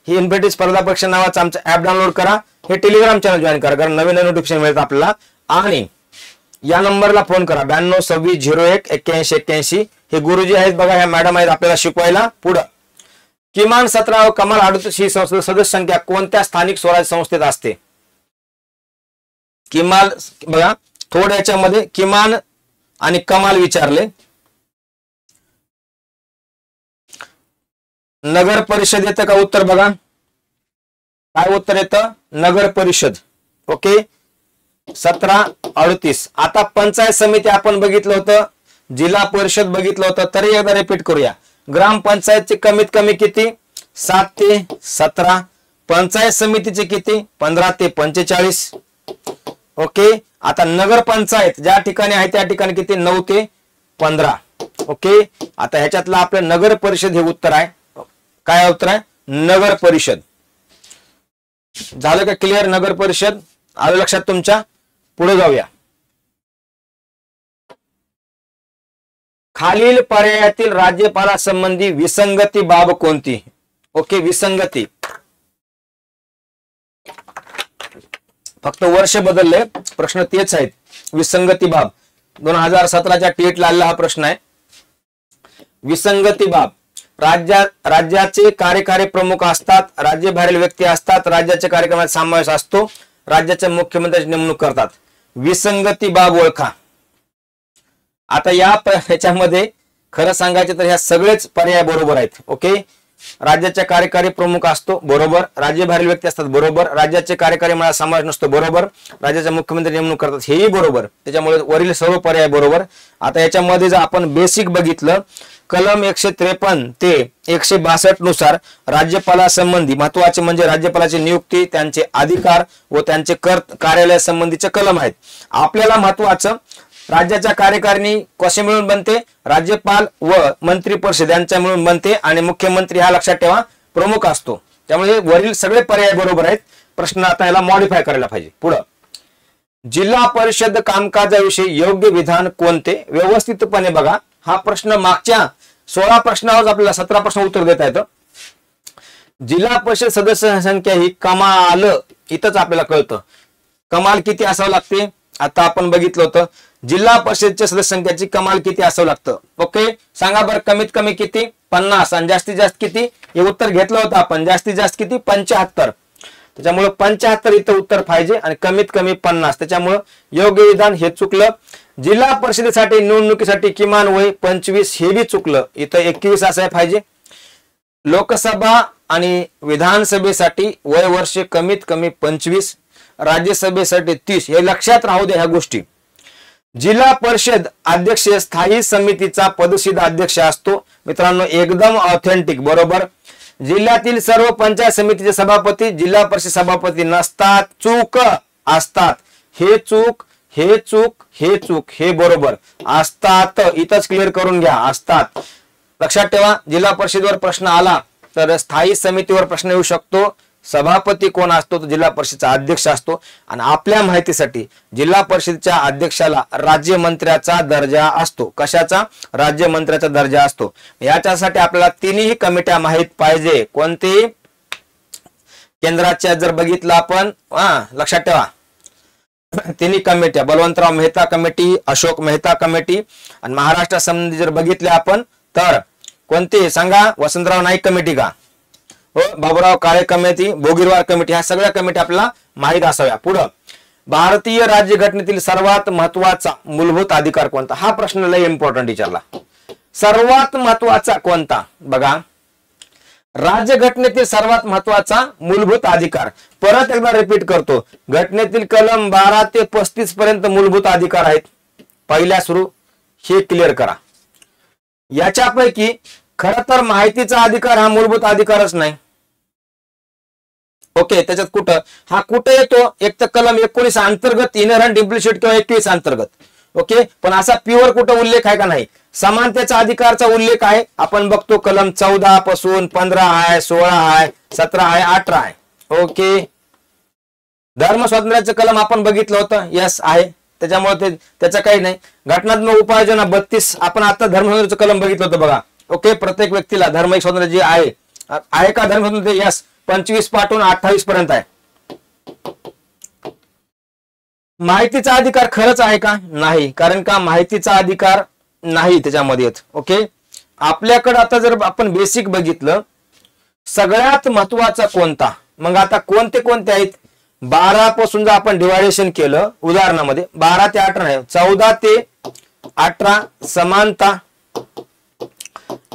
ही इन्फिनिटी स्पर्धा परीक्षा नावाचं आमचं ऍप डाउनलोड करा, हे टेलिग्राम चॅनल जॉईन करा, कारण नवीन नोटिफिकेशन मिळतं आपल्याला. आणि या नंबरला फोन करा 9226018181. हे गुरुजी आहेत बघा, ह्या मॅडम आहेत आपल्याला शिकवायला. पुढं किमान 17 व कमाल 38 ही संस्था सदस्य संख्या कोणत्या स्थानिक स्वराज्य संस्थेत असते? किमान बघा, थोड्या याच्यामध्ये किमान आणि कमाल विचारले. नगर परिषद येतं का उत्तर? बघा काय उत्तर येतं, नगर परिषद. ओके, 1738. आता पंचायत समिती आपण बघितलं होतं, जिल्हा परिषद बघितलं होतं, तरी एकदा रिपीट करूया. ग्रामपंचायतचे कमीत कमी किती? 7 ते 17. पंचायत समितीचे किती? 15 ते 45. ओके, आता नगर पंचायत ज्या ठिकाणी आहे त्या ठिकाणी किती? 9 ते 15. ओके, आता ह्याच्यातलं आपलं नगर परिषद हे उत्तर आहे. काय उत्तर आहे? नगर परिषद. झालं का क्लिअर? नगर परिषद आलं लक्षात तुमच्या? पुढे जाऊया. खालील पर्यायातील राज्यपालासंबंधी विसंगती बाब कोणती? ओके, विसंगती फक्त वर्ष बदलले, प्रश्न तेच आहेत. विसंगती बाब 2017च्या टीएटला आलेला हा प्रश्न आहे. विसंगती बाब, राज्याचे कार्यकारी प्रमुख असतात, राज्यबाहेरील व्यक्ती असतात, राज्याच्या कार्यक्रमात समावेश असतो, राज्याच्या मुख्यमंत्र्याची नेमणूक करतात. विसंगती बाब ओळखा. आता ह्याच्यामध्ये खरं सांगायचं तर ह्या सगळेच पर्याय बरोबर आहेत. ओके, राज्याच्या कार्यकारी प्रमुख असतो, बरोबर. राज्यबाहेरील व्यक्ती असतात, बरोबर. राज्याचे कार्यकारी मंडळात समावेश नसतो, बरोबर. राज्याच्या मुख्यमंत्री नेमणूक करतात, हेही बरोबर. त्याच्यामुळे वरील सर्व पर्याय बरोबर. आता याच्यामध्ये जर आपण बेसिक बघितलं, कलम 153 ते 162 नुसार राज्यपालासंबंधी महत्वाचे म्हणजे राज्यपालाची नियुक्ती, त्यांचे अधिकार व त्यांचे कार्यालय संबंधीचे कलम आहेत. आपल्याला महत्वाचं राज्याच्या कार्यकारिणी कसे मिळून बनते? राज्यपाल व मंत्री परिषद यांच्या मिळून बनते, आणि मुख्यमंत्री हा लक्षात ठेवा प्रमुख असतो. त्यामुळे वरील सगळे पर्याय बरोबर आहेत. प्रश्न आता याला मॉडिफाय करायला पाहिजे. पुढं जिल्हा परिषद कामकाजाविषयी योग्य विधान कोणते? व्यवस्थितपणे बघा, हा प्रश्न मागच्या 16 प्रश्नावर आपल्याला 17 प्रश्न उत्तर देता येतं. जिल्हा परिषद सदस्य संख्या ही कमाल, इथंच आपल्याला कळतं कमाल किती असावं लागते. आता आपण बघितलं होतं जिल्हा परिषदच्या सदस्य संख्याची कमाल किती असावं लागतं. ओके, सांगा बरं, कमीत कमी किती? 50. आणि जास्तीत जास्त किती? हे उत्तर घेतलं होतं आपण. जास्तीत जास्त किती? 75. त्याच्यामुळे 75 इथं उत्तर पाहिजे, आणि कमीत कमी 50. त्याच्यामुळे योग्य विधान हे चुकलं. जिल्हा परिषदेसाठी निवडणुकीसाठी किमान वय 25 हे बी चुकलं, इथं 21 असायला पाहिजे. लोकसभा आणि विधानसभेसाठी वय वर्ष कमीत कमी 25, राज्यसभेसाठी 30. हे लक्षात राहू द्या ह्या गोष्टी. जिल्हा परिषद अध्यक्ष स्थायी समितीचा पदसिद्ध अध्यक्ष असतो. मित्रांनो एकदम ऑथेंटिक बरोबर. जिल्ह्यातील सर्व पंचायत समितीचे सभापती जिल्हा परिषद सभापती नसतात, चूक असतात. हे चूक, हे चूक, हे चूक, हे बरोबर. असतात इथंच क्लिअर करून घ्या, असतात. लक्षात ठेवा, जिल्हा परिषदेवर प्रश्न आला तर स्थायी समितीवर प्रश्न येऊ शकतो, सभापती कोण असतो? तो जिल्हा परिषदचा अध्यक्ष असतो. आणि आपल्या माहितीसाठी जिल्हा परिषदेच्या अध्यक्षाला राज्यमंत्र्याचा दर्जा असतो. कशाचा? राज्यमंत्र्याचा दर्जा असतो. याच्यासाठी आपल्याला तिन्ही कमिट्या माहित पाहिजे. कोणती? केंद्राच्या जर बघितलं आपण लक्षात ठेवा तिन्ही कमिट्या, बलवंतराव मेहता कमिटी, अशोक मेहता कमिटी. आणि महाराष्ट्र संबंधी जर बघितले आपण तर कोणती सांगा? वसंतराव नाईक कमिटी का? हो, बाबूराव काळे कमिटी, भोगीरवार कमिटी. ह्या सगळ्या कमिटी आपल्याला माहित असाव्या. पुढं, भारतीय राज्यघटनेतील सर्वात महत्वाचा मूलभूत अधिकार कोणता? हा प्रश्न लय इम्पॉर्टंट विचारला. सर्वात महत्वाचा कोणता? बघा, राज्यघटनेतील सर्वात महत्वाचा मूलभूत अधिकार. परत एकदा रिपीट करतो, घटनेतील कलम 12 ते 35 पर्यंत मूलभूत अधिकार आहेत. पहिल्या सुरू हे क्लिअर करा. याच्यापैकी खर तर माहितीचा अधिकार हा मूलभूत अधिकारच नाही. ओके, त्याच्यात कुठं हा कुठं येतो? एक तर कलम 19 अंतर्गत, इनहरंट, इम्प्लिसिट किंवा 21 अंतर्गत. ओके, पण असा प्युअर कुठं उल्लेख आहे का? नाही. समानतेचा अधिकारचा उल्लेख आहे. आपण बघतो कलम 14 पासून 15 आहे, 16 आहे, 17 आहे, 18 आहे. ओके, धर्म स्वातंत्र्याचं कलम आपण बघितलं होतं. यस आहे, त्याच्यामुळे त्याचं काही नाही. घटनात्मक उपाययोजना 32 आपण आता धर्म स्वातंत्र्याचं कलम बघितलं होतं बघा. ओके, प्रत्येक व्यक्तीला धार्मिक स्वातंत्र्य जे आहे का धर्म स्वातंत्र्य? यस, 25 पासून 28 पर्यंत आहे. माहितीचा अधिकार खरंच आहे का? नाही, कारण का माहितीचा अधिकार नाही त्याच्यामध्ये येत. ओके, आपल्याकडे आता जर आपण बेसिक बघितलं सगळ्यात महत्वाचा कोणता, मग आता कोणते कोणते आहेत? 12 पासून जर आपण डिवायडेशन केलं उदाहरणामध्ये 12 ते 18 नाही, 14 ते 18 समानता,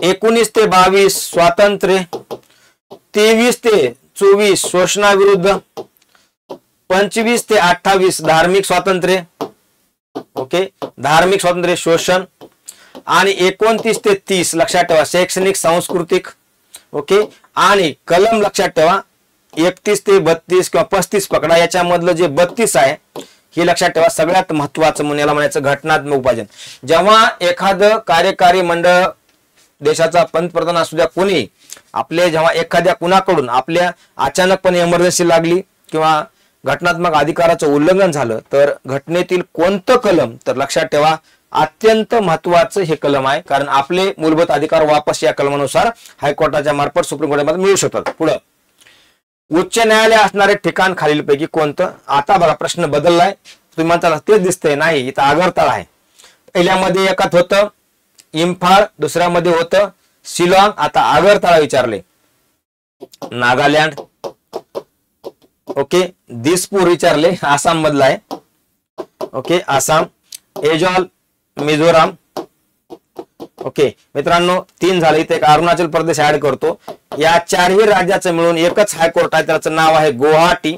19 ते 22 स्वातंत्र्य, 23 ते 24 शोषणाविरुद्ध, 25 ते 28 धार्मिक स्वातंत्र्य. ओके, धार्मिक स्वातंत्र्य, शोषण. आणि 29 ते 30 लक्षात ठेवा शैक्षणिक, सांस्कृतिक. ओके, आणि कलम लक्षात ठेवा 31 ते 32 किंवा 35 पकडा, याच्यामधलं जे 32 आहे हे लक्षात ठेवा. सगळ्यात महत्वाचं म्हणून याला म्हणायचं घटनात्मक उपाययोजना. जेव्हा एखादं कार्यकारी मंडळ, देशाचा पंतप्रधान असू द्या कोणी, आपले जेव्हा एखाद्या कुणाकडून आपल्या अचानकपणे इमर्जन्सी लागली किंवा घटनात्मक अधिकाराचं उल्लंघन झालं तर घटनेतील कोणतं कलम? तर लक्षात ठेवा अत्यंत महत्वाचं हे कलम आहे, कारण आपले मूलभूत अधिकार वापस या कलमानुसार हायकोर्टाच्या मार्फत सुप्रीम कोर्टामध्ये मिळू शकतात. पुढं, उच्च न्यायालय असणारे ठिकाण खालीलपैकी कोणतं? आता बघा प्रश्न बदललाय. तुम्ही म्हणता तेच दिसतंय, नाही, इथं आगरताळा आहे. पहिल्यामध्ये एकात होतं इम्फाळ, दुसऱ्यामध्ये होतं शिलॉंग, आता आगरताळा विचारले. नागालँड. ओके, दिसपूर विचारले, आसाम मधला आहे. ओके, आसाम. एजॉल, मिझोराम. ओके मित्रांनो, 3 झाले. इथे एक अरुणाचल प्रदेश ऍड करतो. या 4ही राज्याचं मिळून एकच हायकोर्ट आहे, त्याचं नाव आहे गुवाहाटी.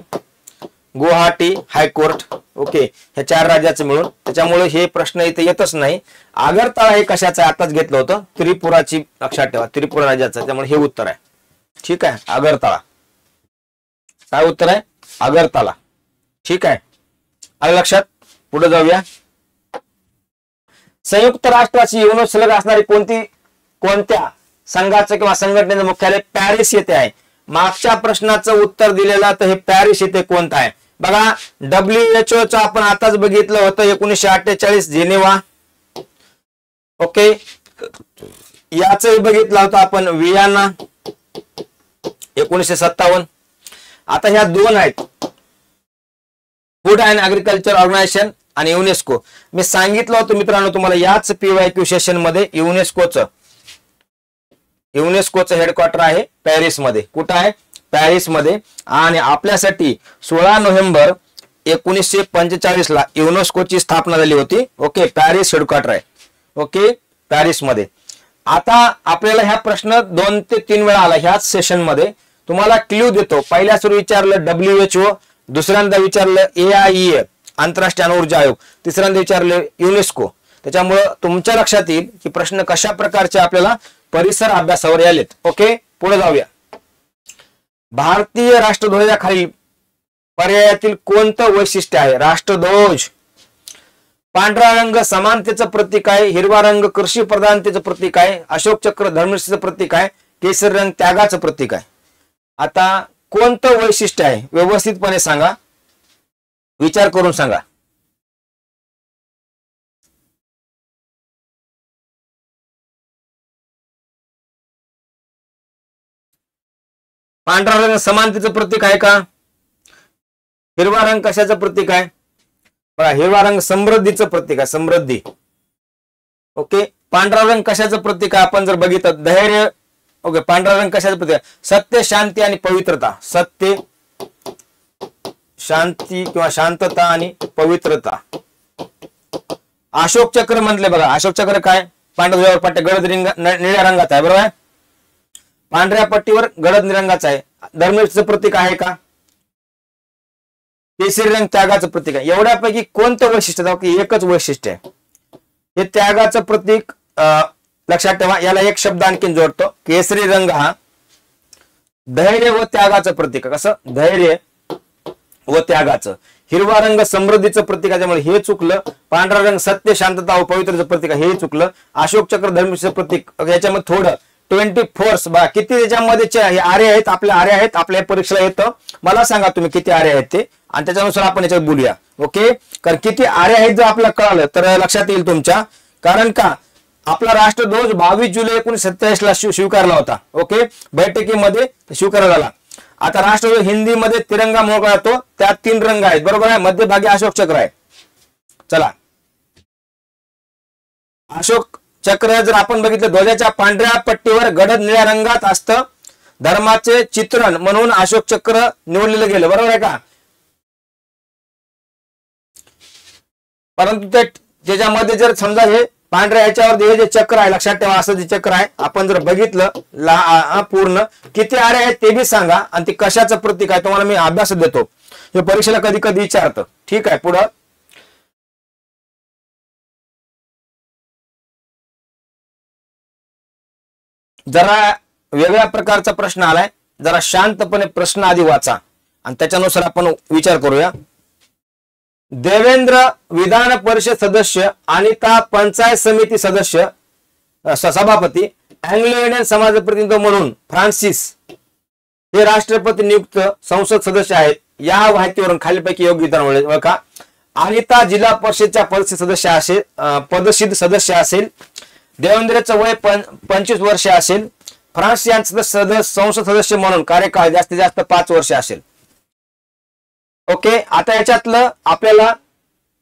गुवाहाटी हायकोर्ट. ओके, ह्या 4 राज्याचं मिळून, त्याच्यामुळे हे प्रश्न इथे येतच नाही. आगरताळा हे कशाचं आताच घेतलं होतं? त्रिपुराची, लक्षात ठेवा त्रिपुरा राज्याचं, त्यामुळे हे उत्तर आहे. ठीक आहे, आगरताळा. काय उत्तर आहे? आगरताळा. ठीक आहे, आलं लक्षात. पुढे जाऊया. संयुक्त राष्ट्राची युनेस्को सलग असणारी कोणत्या संघाचं किंवा संघटनेचं मुख्यालय पॅरिस येथे आहे? मागच्या प्रश्नाचं उत्तर दिलेलं, तर हे पॅरिस येथे कोणतं आहे? बघा, WHO चं आपण आताच बघितलं होतं 1948 जिनेवा. ओके, याचंही बघितलं होतं आपण वियाना 1957. आता ह्या 2 आहेत, फूड अँड ऍग्रीकल्चर ऑर्गनायझेशन आणि युनेस्को. मी सांगितलं होतं मित्रांनो तुम्हाला याच PYQ सेशन मध्ये युनेस्कोचं हेडक्वार्टर आहे पॅरिस मध्ये. कुठं आहे? पॅरिस मध्ये. आणि आपल्यासाठी 16 नोव्हेंबर 1945 ला युनेस्कोची स्थापना झाली होती. ओके, पॅरिस हेडक्वार्टर आहे. ओके, पॅरिस मध्ये. आता आपल्याला ह्या प्रश्न 2 ते 3 वेळा आला ह्याच सेशन मध्ये. तुम्हाला क्ल्यू देतो. पहिल्या सुरू विचारलं WHO, दुसऱ्यांदा विचारलं AIEA आंतरराष्ट्रीय अणु ऊर्जा आयोग, तिसऱ्यांदा विचारलं युनेस्को. त्याच्यामुळे तुमच्या लक्षात येईल की प्रश्न कशा प्रकारचे आपल्याला परिसर अभ्यासावर आलेत. ओके, पुढे जाऊया. भारतीय राष्ट्रध्वजाखालील पर्यायातील कोणतं वैशिष्ट्य आहे? राष्ट्रध्वज. पांढरा रंग समानतेचं प्रतीक आहे, हिरवा रंग कृषी प्रधानतेचं प्रतीक आहे, अशोक चक्र धर्मनिष्ठेचं प्रतीक आहे, केसरी रंग त्यागाचं प्रतीक आहे. आता कोणतं वैशिष्ट्य आहे? व्यवस्थितपणे सांगा, विचार करून सांगा. पांढरा रंग समानतेचं प्रतीक आहे का? हिरवा रंग कशाचं प्रतीक आहे? बघा, हिरवा रंग समृद्धीचं प्रतीक आहे, समृद्धी. ओके. पांढरा रंग कशाचं प्रतीक आहे? आपण जर बघितलं धैर्य. ओके. पांढरा रंग कशाचं प्रतीक आहे? सत्य, शांती आणि पवित्रता. सत्य, शांती किंवा शांतता आणि पवित्रता. अशोक चक्र म्हटले बघा, अशोक चक्र काय? पांढऱ्या ध्वजावर पट्ट्या, गडद निळ्या रंगाचा आहे, बरोबर आहे. पांढऱ्या पट्टीवर गडद रंगाचा आहे. धर्मेशचं प्रतीक आहे का? केसरी रंग त्यागाचं प्रतीक आहे. एवढ्यापैकी कोणतं वैशिष्ट्य आहे? की एकच वैशिष्ट्य आहे, हे त्यागाचं प्रतीक. लक्षात ठेवा, याला एक शब्द आणखीन जोडतो. केसरी रंग हा धैर्य व त्यागाचं प्रतीक आहे. कसं? धैर्य व त्यागाचं. हिरवा रंग समृद्धीचं प्रतीक आहे, त्यामुळे हे चुकलं. पांढरा रंग सत्य, शांतता व पवित्रतेचं प्रतीक आहे, हे चुकलं. अशोक चक्र धर्मेशचं प्रतीक. याच्यामध्ये थोडं 24 बघा, किती त्याच्यामध्ये हे आरे आहेत, आपल्या आरे आहेत, आपल्या परीक्षेला येतं. मला सांगा तुम्ही किती आरे आहेत ते, आणि त्याच्यानुसार आपण याच्यात बोलूया. ओके. कारण किती आरे आहेत जर आपल्याला कळालं तर लक्षात येईल तुमच्या. कारण का, आपला राष्ट्रध्वज 22 जुलै 1927 ला स्वीकारला होता. ओके. बैठकीमध्ये स्वीकारला झाला. आता राष्ट्रध्वज हिंदीमध्ये तिरंगा म्हणून येतो, त्यात 3 रंग आहेत, बरोबर आहे. मध्यभागी अशोक चक्र आहे. चला, अशोक चक्र जर आपण बघितलं, ध्वजाच्या पांढऱ्या पट्टीवर गडद निळ्या रंगात असतं. धर्माचे चित्रण म्हणून अशोक चक्र निवडलेलं गेलं, बरोबर आहे का? परंतु त्याच्यामध्ये जर समजा हे पांढऱ्या ह्याच्यावर हे जे चक्र आहे, लक्षात ठेवा, असं जे चक्र आहे, आपण जर बघितलं पूर्ण किती आरे आहेत ते बी सांगा, आणि ते कशाचं प्रतीक आहे तुम्हाला मी अभ्यास देतो. हे परीक्षेला कधी कधी विचारतं. ठीक आहे. पुढं जरा वेगळ्या प्रकारचा प्रश्न आलाय, जरा शांतपणे प्रश्न आधी वाचा आणि त्याच्यानुसार आपण विचार करूया. देवेंद्र विधान परिषद सदस्य, अनिता पंचायत समिती सदस्य सभापती, अँग्लो इंडियन समाज प्रतिनिधी म्हणून फ्रान्सिस हे राष्ट्रपती नियुक्त संसद सदस्य आहेत. या माहितीवरून खालीलपैकी योग्य विधान ओळखा. अनिता जिल्हा परिषदच्या पदसिद्ध सदस्य असेल. देवेंद्रचं वय 25 वर्ष असेल. फ्रान्स यांचं संसद सदस्य म्हणून कार्यकाळ जास्तीत जास्त 5 वर्ष असेल. ओके. आता याच्यातलं आपल्याला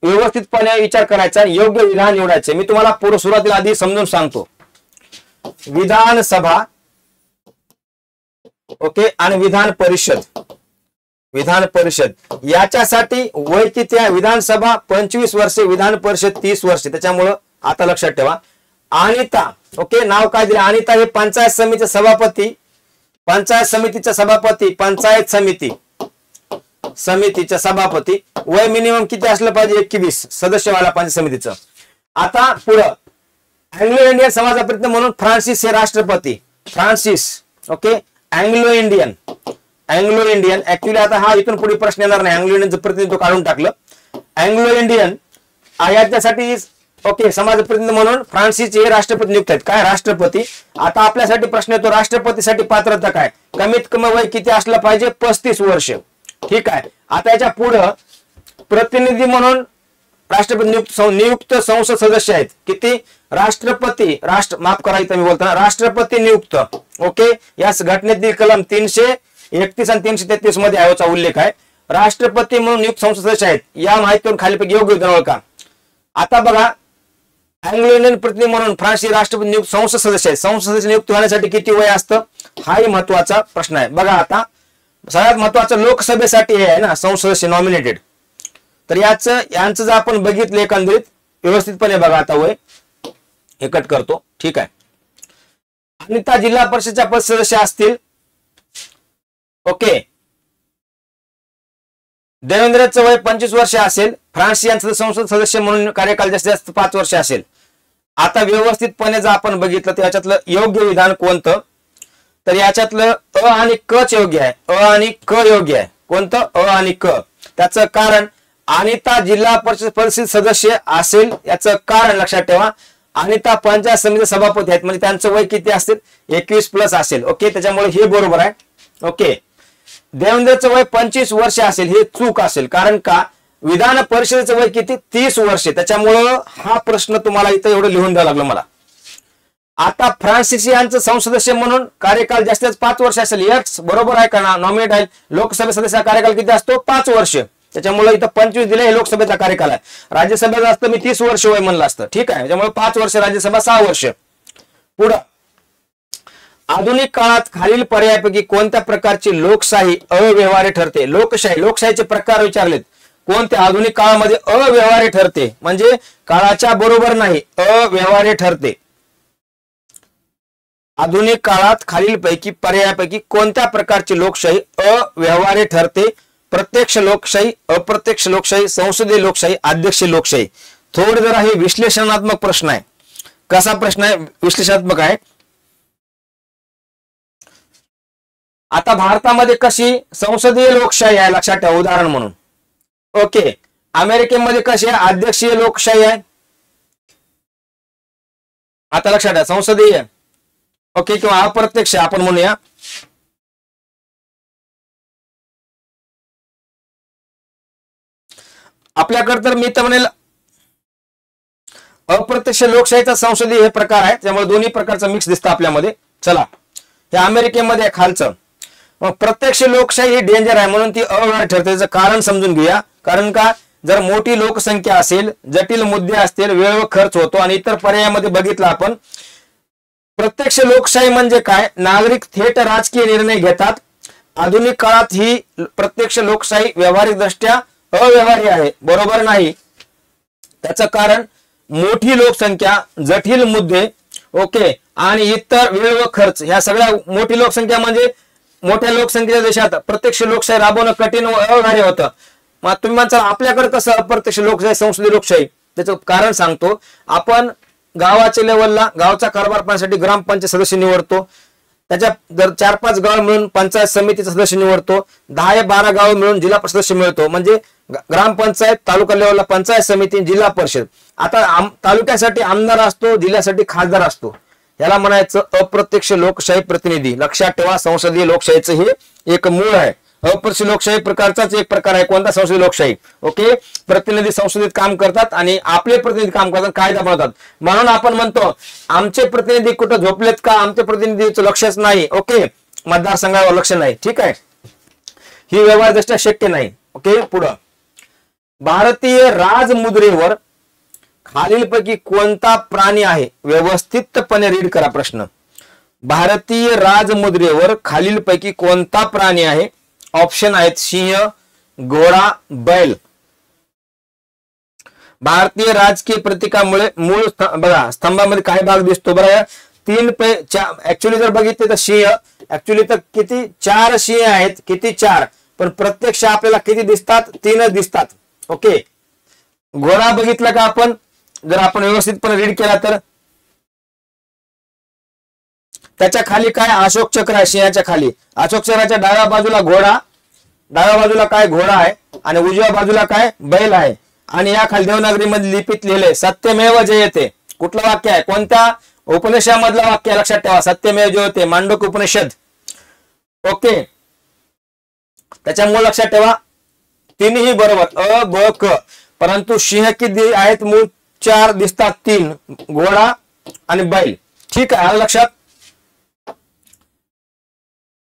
व्यवस्थितपणे विचार करायचा, योग्य विधान निवडायचे. मी तुम्हाला सुरुवातीला आधी समजून सांगतो. विधानसभा, ओके, आणि विधान परिषद. विधान परिषद याच्यासाठी वय किती आहे? विधानसभा 25 वर्षे, विधान परिषद 30 वर्षे. त्याच्यामुळं आता लक्षात ठेवा, अनिता, ओके, नाव काय दिलं? अनिता हे पंचायत समितीचे सभापती, पंचायत समितीचा सभापती, पंचायत समितीच्या सभापती. वय मिनिमम किती असलं पाहिजे? 21 सदस्यवाला पंचायत समितीचं. आता पुढं अँग्लो इंडियन समाजप्रतिनिधी म्हणून फ्रान्सिस हे राष्ट्रपती. Francis, okay, Anglo Indian. Actually आता हा इथून पुढे प्रश्न येणार नाही, अँग्लो इंडियनचं प्रतिनिधित्व काढून टाकलं. अँग्लो इंडियन याच्यासाठी ओके समाज प्रतिनिधी म्हणून फ्रान्सिस हे राष्ट्रपती नियुक्त आहेत. काय? राष्ट्रपती. आता आपल्यासाठी प्रश्न येतो, राष्ट्रपतीसाठी पात्रता काय? कमीत कमी वय किती असलं पाहिजे? 35 वर्ष. ठीक आहे. आता याच्या पुढं प्रतिनिधी म्हणून राष्ट्रपती नियुक्त संसद सदस्य आहेत. किती? राष्ट्रपती माफ करा इथं मी बोलताना राष्ट्रपती नियुक्त. ओके. या घटनेतील कलम 331 आणि 333 मध्ये याचा उल्लेख आहे. राष्ट्रपती म्हणून नियुक्त संसद सदस्य आहेत. या माहितीवरून खालीलपैकी योग्य विधान ओळखा. आता बघा, अँग्लो इंडियन प्रतिनिधी म्हणून फ्रान्स राष्ट्रपती नियुक्त संसद सदस्य आहेत. संसद सदस्य नियुक्त होण्यासाठी किती वय असतं? हाही महत्वाचा प्रश्न आहे. बघा, आता सगळ्यात महत्वाचं लोकसभेसाठी हे आहे ना, संसद सदस्य नॉमिनेटेड. तर यांचं जर आपण बघितलं एकंदरीत व्यवस्थितपणे बघा. आता वय हे कट करतो. ठीक आहे. अनिता जिल्हा परिषदच्या पद सदस्य असतील. ओके. देवेंद्रचं वय 25 वर्ष असेल. फ्रान्स यांचं संसद सदस्य म्हणून कार्यकाल जास्तीत जास्त 5 वर्ष असेल. आता व्यवस्थितपणे जर आपण बघितलं तर याच्यातलं योग्य विधान कोणतं? तर याच्यातलं अ आणि क च योग्य आहे. अ आणि क योग्य आहे. कोणतं? अ आणि क. त्याचं कारण अनिता जिल्हा परिषद परिषद सदस्य असेल. याचं कारण लक्षात ठेवा, अनिता पंचायत समिती सभापती आहेत, म्हणजे त्यांचं वय किती असेल? 21 प्लस असेल. ओके. त्याच्यामुळे हे बरोबर आहे. ओके. देवेंद्रचं वय 25 वर्ष असेल हे चूक असेल, कारण का विधान परिषदेचं वय किती 30 वर्षे, त्याच्यामुळं हा प्रश्न तुम्हाला इथं एवढं लिहून द्यावं लागलं मला. आता फ्रान्सिस यांचं संसद सदस्य म्हणून कार्यकाल जास्तीत 5 वर्ष असेल. यस बरोबर आहे का ना, नॉमिनेट आहे. लोकसभा सदस्याचा कार्यकाल किती असतो 5 वर्ष, त्याच्यामुळे इथं 25 दिले हे लोकसभेचा कार्यकाल आहे. राज्यसभेचा असतं मी 30 वर्ष वय म्हणलं असतं, ठीक आहे. त्याच्यामुळे 5 वर्ष राज्यसभा 6 वर्ष. पुढं आधुनिक काळात खालील पर्यायापैकी कोणत्या प्रकारची लोकशाही अव्यवहार्य ठरते. लोकशाहीचे प्रकार विचारलेत. कोणते आधुनिक काळामध्ये अव्यवहार्य ठरते म्हणजे काळाच्या बरोबर नाही, अव्यवहार्य ठरते. आधुनिक काळात खालीलपैकी पर्यायापैकी कोणत्या प्रकारची लोकशाही अव्यवहार्य ठरते. प्रत्यक्ष लोकशाही, अप्रत्यक्ष लोकशाही, संसदीय लोकशाही, अध्यक्षीय लोकशाही. थोडं जरा हे विश्लेषणात्मक प्रश्न आहे. कसा प्रश्न आहे? विश्लेषणात्मक आहे. आता भारतामध्ये कशी संसदीय लोकशाही आहे लक्षात ठेवा, उदाहरण म्हणून. ओके, अमेरिकेमध्ये कशी आहे? अध्यक्षीय लोकशाही आहे. आता लक्षात ठेवा संसदीय, ओके, किंवा अप्रत्यक्ष आपण म्हणूया. आपल्याकडे तर मी तर म्हणेल अप्रत्यक्ष लोकशाहीचा संसदीय हे प्रकार आहे, त्यामुळे दोन्ही प्रकारचा मिक्स दिसतं आपल्यामध्ये. चला, हे अमेरिकेमध्ये खालचं. मग प्रत्यक्ष लोकशाही ही डेंजर आहे म्हणून ती अव्यवहार्य ठरते. त्याचं कारण समजून घेऊया. कारण का, जर मोठी लोकसंख्या असेल, जटिल मुद्दे असतील, वेळ व खर्च होतो, आणि इतर पर्यायामध्ये बघितलं आपण. प्रत्यक्ष लोकशाही म्हणजे काय? नागरिक थेट राजकीय निर्णय घेतात. आधुनिक काळात ही प्रत्यक्ष लोकशाही व्यावहारिकदृष्ट्या अव्यवहार्य आहे. बरोबर नाही. त्याचं कारण मोठी लोकसंख्या, जटिल मुद्दे, ओके, आणि इतर वेळ व खर्च, ह्या सगळ्या. मोठी लोकसंख्या म्हणजे मोठ्या लोकसंख्येच्या देशात प्रत्यक्ष लोकशाही राबवणं कठीण व अव्यवहार्य होतं. मग तुम्ही म्हणता आपल्याकडे कसं अप्रत्यक्ष लोकशाही, संसदीय लोकशाही? त्याचं कारण सांगतो. आपण गावाच्या लेवलला गावचा कारभार पाहण्यासाठी ग्रामपंचायत सदस्य निवडतो. त्याच्या जर 4-5 गाव मिळून पंचायत समितीचा सदस्य निवडतो. 10-12 गाव मिळून जिल्हा परिषद सदस्य मिळतो. म्हणजे ग्रामपंचायत, तालुका लेवलला पंचायत समिती, जिल्हा परिषद. आता तालुक्यासाठी आमदार असतो, जिल्ह्यासाठी खासदार असतो. याला म्हणायचं अप्रत्यक्ष लोकशाही प्रतिनिधी. लक्षात ठेवा, संसदीय लोकशाहीचं हे एक मूळ आहे. अप्रत्यक्ष लोकशाही प्रकारचाच एक प्रकार आहे. कोणता? संसदीय लोकशाही. ओके, प्रतिनिधी संसदेत काम करतात आणि आपले प्रतिनिधी काम करतात, कायदा बनवतात. म्हणून आपण म्हणतो आमचे प्रतिनिधी कुठं झोपलेत का, आमच्या प्रतिनिधीचं लक्षच नाही. ओके, मतदारसंघावर लक्ष नाही. ठीक आहे, ही व्यवहारदृष्ट्या शक्य नाही. ओके, पुढं भारतीय राजमुद्रेवर खालीलपैकी कोणता प्राणी आहे? व्यवस्थितपणे रीड करा प्रश्न. भारतीय राजमुद्रेवर खालीलपैकी कोणता प्राणी आहे? ऑप्शन आहेत सिंह, घोडा, बैल. भारतीय राजकीय प्रतीकामुळे मूळ बघा स्तंभामध्ये काय भाग दिसतो बरं? 3 ऍक्च्युली जर बघितले तर सिंह, ऍक्च्युली तर किती 4 सिंह आहेत. किती? 4. पण प्रत्यक्ष आपल्याला किती दिसतात? 3च दिसतात. ओके, घोडा बघितला का आपण? जर आपण व्यवस्थितपणे रीड केला तर त्याच्या खाली काय? अशोक चक्र आहे. सिंहाच्या खाली अशोक चक्राच्या डाव्या बाजूला घोडा, डाव्या बाजूला काय? घोडा आहे, आणि उजव्या बाजूला काय? बैल आहे. आणि या खाली देवनागरीमध्ये लिपित लिहिले सत्यमेव जयते. कुठलं वाक्य आहे? कोणत्या उपनिषदामधलं वाक्य? लक्षात ठेवा, सत्यमेव जयते, मांडूक्य उपनिषद. ओके, त्याच्यामुळे लक्षात ठेवा तिन्ही बरोबर, अ, ब, क. परंतु सिंह किती आहेत? मूळ 4 दिसतात, 3 घोडा आणि बैल. ठीक आहे, आलं लक्षात.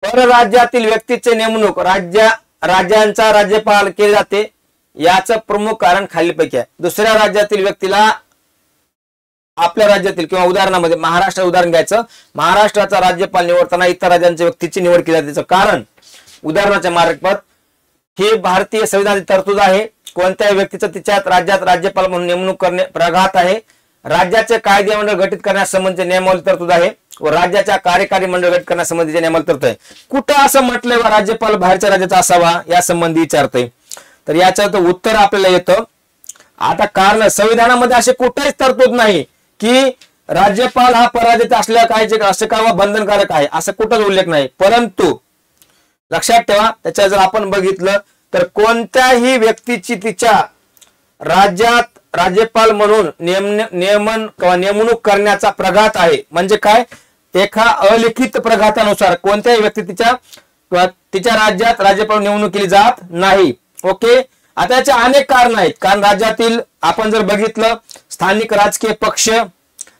परराज्यातील व्यक्तीचे नेमणूक राज्यांचा राज्यपाल केले जाते. याचं प्रमुख कारण खालीलपैकी आहे. दुसऱ्या राज्यातील व्यक्तीला आपल्या राज्यातील, किंवा उदाहरणामध्ये महाराष्ट्र उदाहरण घ्यायचं, महाराष्ट्राचा राज्यपाल निवडताना इतर राज्यांच्या व्यक्तीची निवड केली जाते. त्याचं कारण उदाहरणाच्या मार्फत ही भारतीय संविधानाची तरतूद आहे. कोणत्याही व्यक्तीचं तिच्या राज्यात राज्यपाल म्हणून नेमणूक करणे प्रघात आहे. राज्याचे कायदे मंडळ गठीत करण्यासंबंधीचे नियमावली तरतूद आहे व राज्याच्या कार्यकारी मंडळ गठीत करण्यासंबंधीचे नियमावली तरतूद आहे. कुठं असं म्हटलंय व राज्यपाल बाहेरच्या राज्याचा असावा या संबंधी विचारतोय. तर याचं उत्तर आपल्याला येतं. आता कारण संविधानामध्ये असे कुठेच तरतूद नाही की राज्यपाल हा परराज्यात असल्या काय असं का बंधनकारक आहे, असं कुठंच उल्लेख नाही. परंतु लक्षात ठेवा, त्याच्या जर आपण बघितलं तर कोणत्याही व्यक्तीची तिच्या राज्यात राज्यपाल म्हणून नियमन किंवा नेमणूक करण्याचा प्रघात आहे. म्हणजे काय? एका अलिखित प्रघातानुसार कोणत्याही व्यक्ती तिच्या किंवा तिच्या राज्यात राज्यपाल निवडणूक केली जात नाही. ओके, आता याचे अनेक कारण आहेत. कारण राज्यातील आपण जर बघितलं स्थानिक राजकीय पक्ष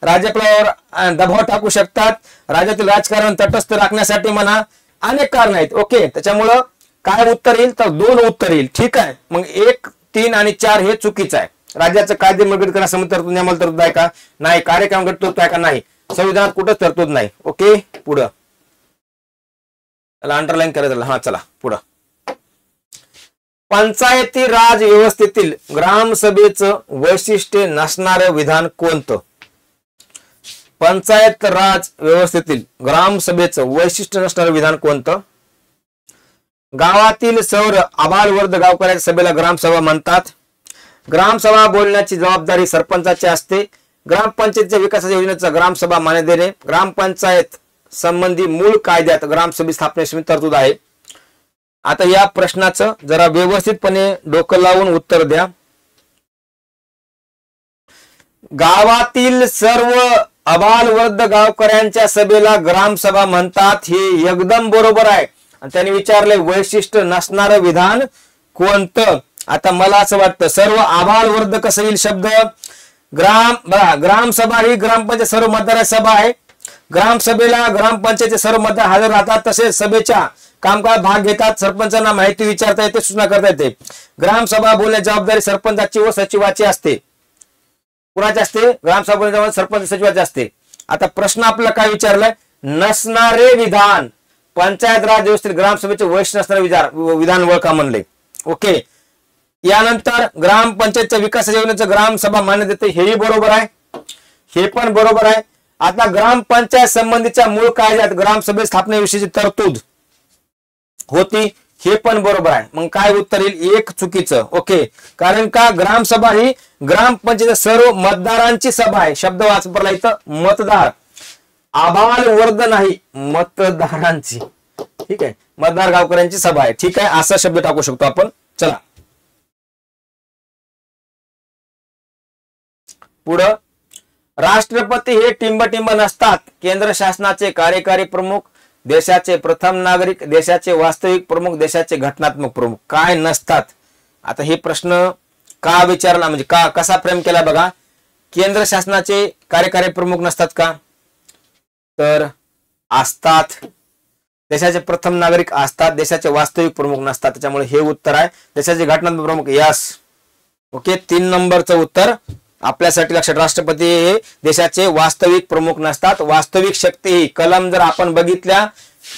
राज्यपालावर दबाव टाकू शकतात, राज्यातील राजकारण तटस्थ राखण्यासाठी म्हणा, अनेक कारण आहेत. ओके, त्याच्यामुळं काय उत्तर येईल तर 2 उत्तर येईल. ठीक आहे, मग 1, 3 आणि 4 हे चुकीचं आहे. राज्याचं कायदे मंजूर करण्यासंबंधी तरतूद नियमावली तरतूद आहे का नाही, कार्यक्रम तरतूद आहे का नाही, संविधानात कुठं तरतूद नाही. ओके, पुढं त्याला अंडरलाईन करायचं. हा चला पुढं. पंचायती राज व्यवस्थेतील ग्रामसभेचं वैशिष्ट्य नसणारं विधान कोणतं? पंचायत राज व्यवस्थेतील ग्रामसभेचं वैशिष्ट्य नसणारं विधान कोणतं? गावातील सौर आबालवर्द गावकऱ्यांच्या सभेला ग्रामसभा म्हणतात. ग्रामसभा बोलण्याची जबाबदारी सरपंचाची असते. ग्रामपंचायतीच्या विकासाच्या योजनेचा ग्रामसभा मान्य देणे. ग्रामपंचायत संबंधी मूळ कायद्यात ग्रामसभा स्थापनेची तरतूद आहे. आता या प्रश्नाचं जरा व्यवस्थितपणे डोकं लावून उत्तर द्या. गावातील सर्व आबालवर्द गावकऱ्यांच्या सभेला ग्रामसभा म्हणतात हे एकदम बरोबर आहे. आणि त्यांनी विचारले वैशिष्ट्य नसणारं विधान कोणतं? आता मला असं वाटतं सर्व आबालवर्द कसं येईल शब्द? ग्रामसभा ही ग्रामपंचायत सर्व मतदार सभा आहे. ग्रामसभेला ग्रामपंचायतचे सर्व मतदार हजर राहतात, तसेच सभेच्या कामकाजात भाग घेतात. सरपंचांना माहिती विचारता येते, सूचना करता येते. ग्रामसभा बोलण्याची जबाबदारी सरपंचाची व सचिवाची असते. कुणाची असते? ग्रामसभा बोलण्याची सरपंच सचिवाची असते. आता प्रश्न आपल्याला काय विचारलाय? नसणारे विधान, पंचायत राज व्यवस्थेत ग्रामसभेचे वैशिष्ट्य नसणारे विधान ओळखा म्हणले. ओके, यानंतर ग्रामपंचायतच्या विकासाच्या योजनेचं ग्रामसभा मान्य देते, हेही बरोबर आहे, हे पण बरोबर आहे. आता ग्रामपंचायत संबंधीच्या मूळ कायद्यात ग्रामसभे स्थापनेविषयीची तरतूद होती, हे पण बरोबर आहे. मग काय उत्तर येईल? 1 चुकीचं. ओके, कारण का ग्रामसभा ही ग्रामपंचायत सर्व मतदारांची सभा आहे. शब्द वापरला इथं मतदार, आबालवर्द नाही, मतदारांची. ठीक आहे, मतदार गावकऱ्यांची सभा आहे. ठीक आहे, असा शब्द टाकू शकतो आपण. चला पुढं. राष्ट्रपती हे टिंबटिंब नसतात. केंद्र शासनाचे कार्यकारी प्रमुख, देशाचे प्रथम नागरिक, देशाचे वास्तविक प्रमुख, देशाचे घटनात्मक प्रमुख काय नसतात? आता हे प्रश्न का विचारला म्हणजे का कसा फ्रेम केला बघा. केंद्र शासनाचे कार्यकारी प्रमुख नसतात का? तर असतात. देशाचे प्रथम नागरिक असतात, देशाचे वास्तविक प्रमुख नसतात. त्याच्यामुळे हे उत्तर आहे. देशाचे घटनात्मक प्रमुख यस. ओके, 3 नंबरचं उत्तर आपल्यासाठी लक्षात. राष्ट्रपती हे देशाचे वास्तविक प्रमुख नसतात. वास्तविक शक्ती ही कलम जर आपण बघितल्या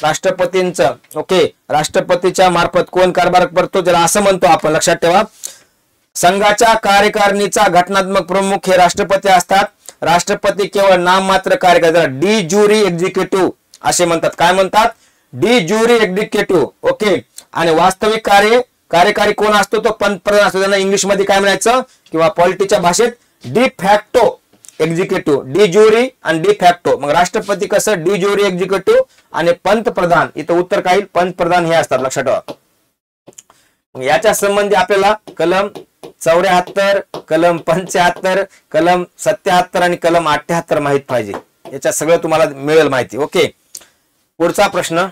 राष्ट्रपतींचं, ओके, राष्ट्रपतीच्या मार्फत कोण कारभार करतो ज्याला असं म्हणतो आपण, लक्षात ठेवा. संघाच्या कार्यकारिणीचा घटनात्मक प्रमुख हे राष्ट्रपती असतात. राष्ट्रपती केवळ नाममात्र कार्यकारी, डी ज्युरी एक्झिक्युटिव्ह असे म्हणतात. काय म्हणतात? D jury executive. ओके, आणि वास्तविक कार्यकारी कोण असतो? तो पंतप्रधान असतो. त्यांना इंग्लिश मध्ये काय म्हणायचं किंवा पॉलिटिकच्या भाषेत D facto executive, D jury आणि डी फॅक्टो. मग राष्ट्रपती कसं? डी ज्युरी एक्झिक्युटिव्ह आणि पंतप्रधान. इथं उत्तर काय? पंतप्रधान हे असतात, लक्षात ठेवा. मग याच्या संबंधी आपल्याला कलम 74, कलम 75, कलम 77 आणि कलम 78 माहित पाहिजे. याच्यात सगळं तुम्हाला मिळेल माहिती. ओके, पुढचा प्रश्न.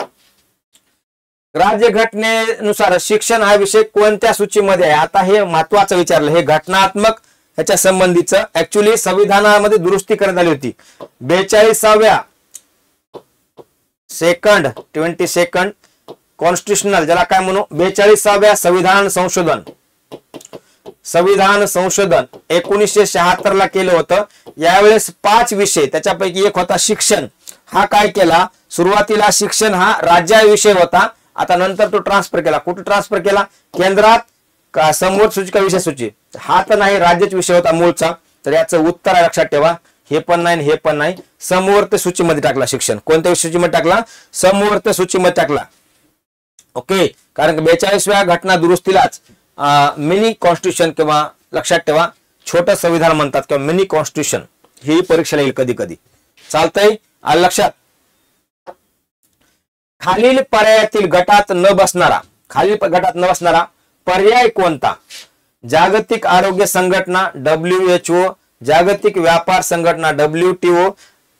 राज्यघटनेनुसार शिक्षण हा विषय कोणत्या सूचीमध्ये आहे? आता हे महत्वाचं विचारलं. हे घटनात्मक ह्याच्या संबंधीचं ऍक्च्युली संविधानामध्ये दुरुस्ती करण्यात आली होती. 42व्या 22nd कॉन्स्टिट्युशनल, ज्याला काय म्हणू, 42व्या संविधान संशोधन 1976 ला केलं होतं. यावेळेस 5 विषय, त्याच्यापैकी एक होता शिक्षण. हा काय केला? सुरुवातीला शिक्षण हा राज्याविषय होता. आता नंतर तो ट्रान्सफर केला. कुठे ट्रान्सफर केला? केंद्रात का समोर सूची का विषय सूची? हा तर नाही, राज्याचा विषय होता मूळचा. तर याचं उत्तर आहे, लक्षात ठेवा. हे पण नाही, हे पण नाही. समवर्त सूचीमध्ये टाकला शिक्षण. कोणत्या सूचीमध्ये टाकला? समवर्त सूचीमध्ये टाकला. ओके, कारण 42व्या घटना दुरुस्तीलाच मिनी कॉन्स्टिट्यूशन किंवा लक्षात ठेवा छोटं संविधान म्हणतात किंवा मिनी कॉन्स्टिट्यूशन, ही परीक्षेला येईल कधी कधी. चालतंय, आलं लक्षात. खालील पर्यायातील गटात न बसणारा पर्याय कोणता? जागतिक आरोग्य संघटना WHO, जागतिक व्यापार संघटना WTO,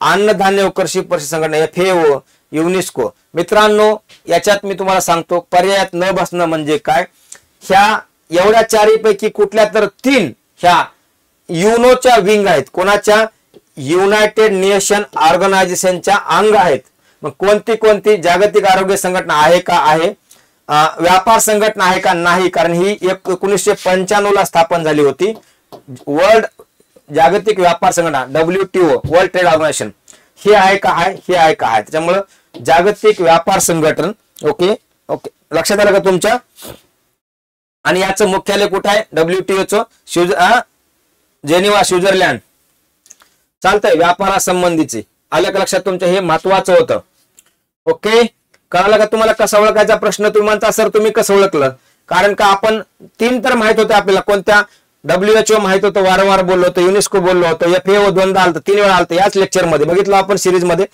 अन्नधान्य व कृषी परिषद संघटना FAO, युनेस्को. मित्रांनो याच्यात मी तुम्हाला सांगतो पर्यायात न बसणं म्हणजे काय, ह्या एवढ्या चारीपैकी कुठल्या तर 3 ह्या युनोच्या विंग आहेत. कोणाच्या? युनायटेड नेशन ऑर्गनायझेशनच्या अंग आहेत. मग कोणती कोणती? जागतिक आरोग्य संघटना आहे का? आहे. व्यापार संघटना आहे का? नाही, कारण ही 1995 ला स्थापन झाली होती. वर्ल्ड जागतिक व्यापार संघटना WTO वर्ल्ड ट्रेड ऑर्गनायझेशन हे आहे का? आहे. हे आहे का? आहे. त्याच्यामुळे जागतिक व्यापार संघटन. ओके ओके, लक्षात आलं का तुमच्या? आणि याचं मुख्यालय कुठं आहे? WTO चं जेनिवा स्वित्झर्लंड. चालतंय, व्यापारासंबंधीचे आलं का लक्षात तुमच्या? हे महत्वाचं होतं. ओके, कळालं का तुम्हाला? कसं ओळखायचा प्रश्न तुम्ही म्हणता सर तुम्ही कसं ओळखलं? कारण का आपण 3 तर माहित होते आपल्याला. कोणत्या? WHO माहित होतं, वारंवार बोललो होतो. युनेस्को बोललो होतो. FAO 2दा आलं, 3 वेळा आलं याच लेक्चर मध्ये बघितलं आपण सिरीज मध्ये.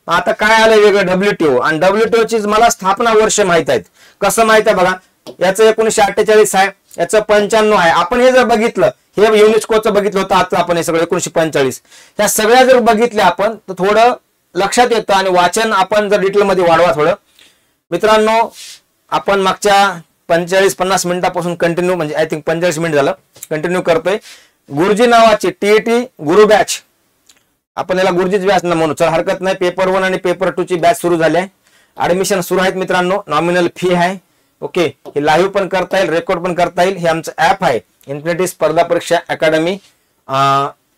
आता काय आलं वेगळं? WTO. आणि WTO ची मला स्थापना वर्ष माहित आहेत. कसं माहित आहे बघा, याचं 1948 आहे, याचं 95 आहे. आपण हे जर बघितलं, हे युनेस्कोचं बघितलं होतं आता आपण हे सगळं 1945. ह्या सगळ्या जर बघितल्या आपण तर थोडं लक्षात येतं आणि वाचन आपण जर डिटेल मध्ये वाढवा थोडं. मित्रांनो आपण मागच्या 45-50 मिनिटापासून कंटिन्यू, म्हणजे आय थिंक 45 मिनिट झालं कंटिन्यू करतोय. गुरुजी नावाची TET गुरु बॅच, आपण याला गुरुजीच बॅच ना म्हणू, चल हरकत नाही. पेपर 1 आणि पेपर 2 ची बॅच सुरू झाली आहे. ऍडमिशन सुरू आहेत मित्रांनो. नॉमिनल फी आहे. ओके, हे लाईव्ह पण करता येईल, रेकॉर्ड पण करता येईल. हे आमचं ऍप आहे इन्फिनिटी स्पर्धा परीक्षा अकॅडमी.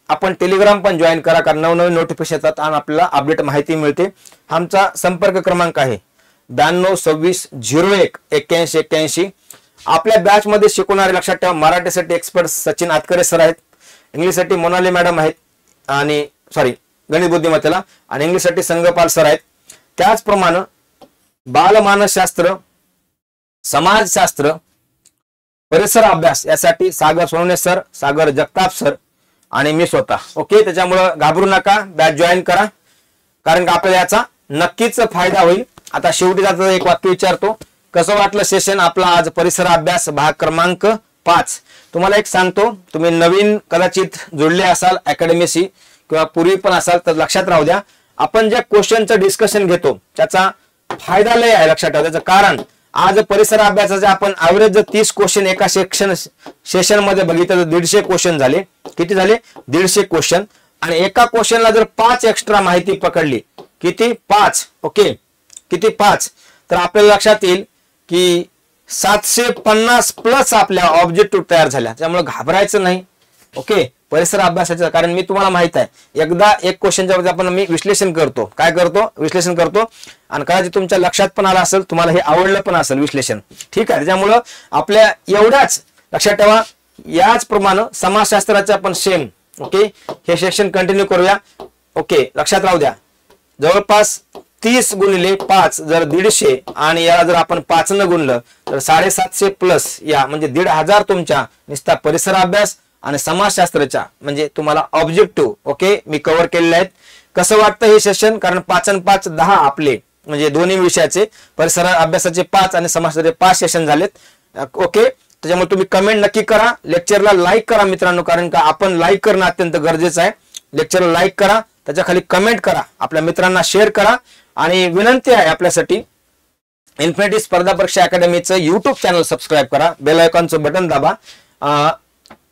आपण टेलिग्राम पण जॉईन करा, कारण नवनवीन नोटिफिकेशन येतात आणि आपल्याला अपडेट माहिती मिळते. आमचा संपर्क क्रमांक आहे 9226018181. आपल्या बॅच मध्ये शिकवणारे लक्षात ठेवा, मराठीसाठी एक्सपर्ट सचिन आतकरे सर आहेत, इंग्लिशसाठी मोनाली मॅडम आहेत, आणि गणित बुद्धिमत्तेला, आणि इंग्लिशसाठी संगपाल सर आहेत. त्याचप्रमाणे बालमानसशास्त्र, समाजशास्त्र, परिसर अभ्यास यासाठी सागर सोनवणे सर, सागर जगताप सर आणि मी स्वतः. ओके, त्याच्यामुळे घाबरू नका, बॅच जॉईन करा, कारण का आपल्याला याचा नक्कीच फायदा होईल. आता शेवटी जाता एक वाक्य विचारतो, कसं वाटलं सेशन आपला आज? परिसर अभ्यास भाग क्रमांक 5. तुम्हाला एक सांगतो, तुम्ही नवीन कदाचित जुळले असाल अकॅडमीशी किंवा पूर्वी पण असाल तर लक्षात राहू द्या, आपण ज्या क्वेश्चनचं डिस्कशन घेतो त्याचा फायदा लय आहे. लक्षात ठेवा. त्याचं कारण आज परिसर अभ्यासाचे आपण ऍव्हरेज जर 30 क्वेश्चन एका सेशन मध्ये बघितलं तर 150 क्वेश्चन झाले. किती झाले? 150 क्वेश्चन. आणि एका क्वेश्चनला जर 5 एक्स्ट्रा माहिती पकडली, किती? 5. ओके, किती? 5. तर आपल्याला लक्षात येईल की 750 प्लस आपल्या ऑब्जेक्टिव्ह तयार झाल्या. त्यामुळे घाबरायचं नाही. ओके, परिसर अभ्यासाचं, कारण मी तुम्हाला माहित आहे एकदा एक क्वेश्चनच्या वरती आपण मी विश्लेषण करतो. काय करतो? विश्लेषण करतो. आणि कदाचित तुमच्या लक्षात पण आलं असेल, तुम्हाला हे आवडलं पण असेल विश्लेषण. ठीक आहे, त्याच्यामुळं आपल्या एवढ्याच लक्षात ठेवा. याचप्रमाणे समाजशास्त्राचे आपण सेम. ओके, हे सेशन कंटिन्यू करूया. ओके, लक्षात राहू द्या, जवळपास 30 गुणिले 5 जर 150, आणि याला जर आपण 5 न गुणलं तर 750 प्लस या म्हणजे 1500 तुमच्या नुसता परिसर अभ्यास आणि समाजशास्त्राच्या म्हणजे तुम्हाला ऑब्जेक्टिव्ह ओके मी कव्हर केलेले आहेत. कसं वाटतं हे सेशन? कारण 5 आणि 5 10 आपले म्हणजे दोन्ही विषयाचे परिसर अभ्यासाचे 5 आणि समाजशास्त्राचे 5 सेशन झालेत. ओके, त्याच्यामुळे तुम्ही कमेंट नक्की करा, लेक्चरला लाईक करा मित्रांनो, कारण का आपण लाईक करणं अत्यंत गरजेचं आहे. लेक्चरला लाईक करा, त्याच्या खाली कमेंट करा, आपल्या मित्रांना शेअर करा. आणि विनंती आहे आपल्यासाठी, इन्फिनिटी स्पर्धा परीक्षा अकॅडमीचं युट्यूब चॅनल सबस्क्राईब करा, बेल आयकॉनचं बटन दाबा.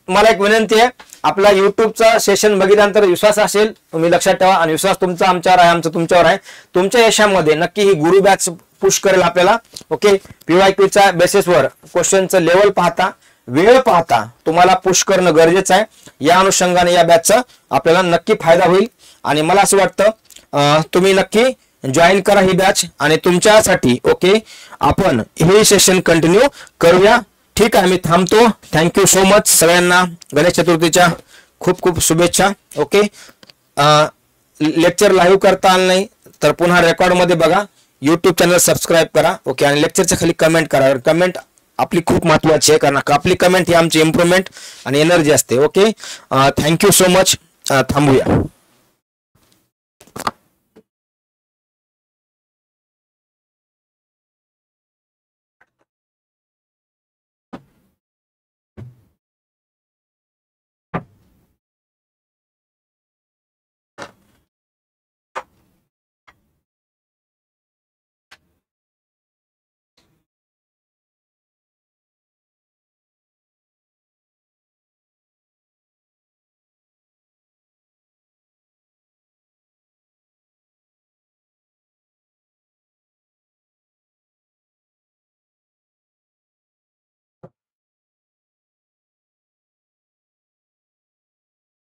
मला एक विनंती आहे, आपला युट्यूबचा सेशन बघितल्यानंतर विश्वास असेल तुम्ही लक्षात ठेवा, आणि विश्वास तुमचा आमच्यावर आहे, आमचा तुमच्यावर आहे. तुमच्या यशामध्ये नक्की ही गुरु बॅच पुश करेल आपल्याला. ओके, PYQच्या बेसिसवर क्वेश्चनचं लेवल पाहता, वेळ पाहता तुम्हाला पुश करणं गरजेचं आहे. या अनुषंगाने या बॅचचा आपल्याला नक्की फायदा होईल. आणि मला असं वाटतं तुम्ही नक्की जॉईन करा ही बॅच, आणि तुमच्यासाठी ओके आपण हे सेशन कंटिन्यू करूया. ठीक आहे, मी थांबतो. थँक्यू सो मच सगळ्यांना. गणेश चतुर्थीच्या खूप खूप शुभेच्छा. ओके, लेक्चर लाईव्ह करता आलं नाही तर पुन्हा रेकॉर्ड मध्ये बघा, युट्यूब चॅनल सबस्क्राईब करा. ओके, आणि लेक्चरच्या खाली कमेंट करा. कमेंट आपली खूप महत्वाची आहे, कारण आपली कमेंट ही आमची इम्प्रूव्हमेंट आणि एनर्जी असते. Okay, thank you so much. थांबूया.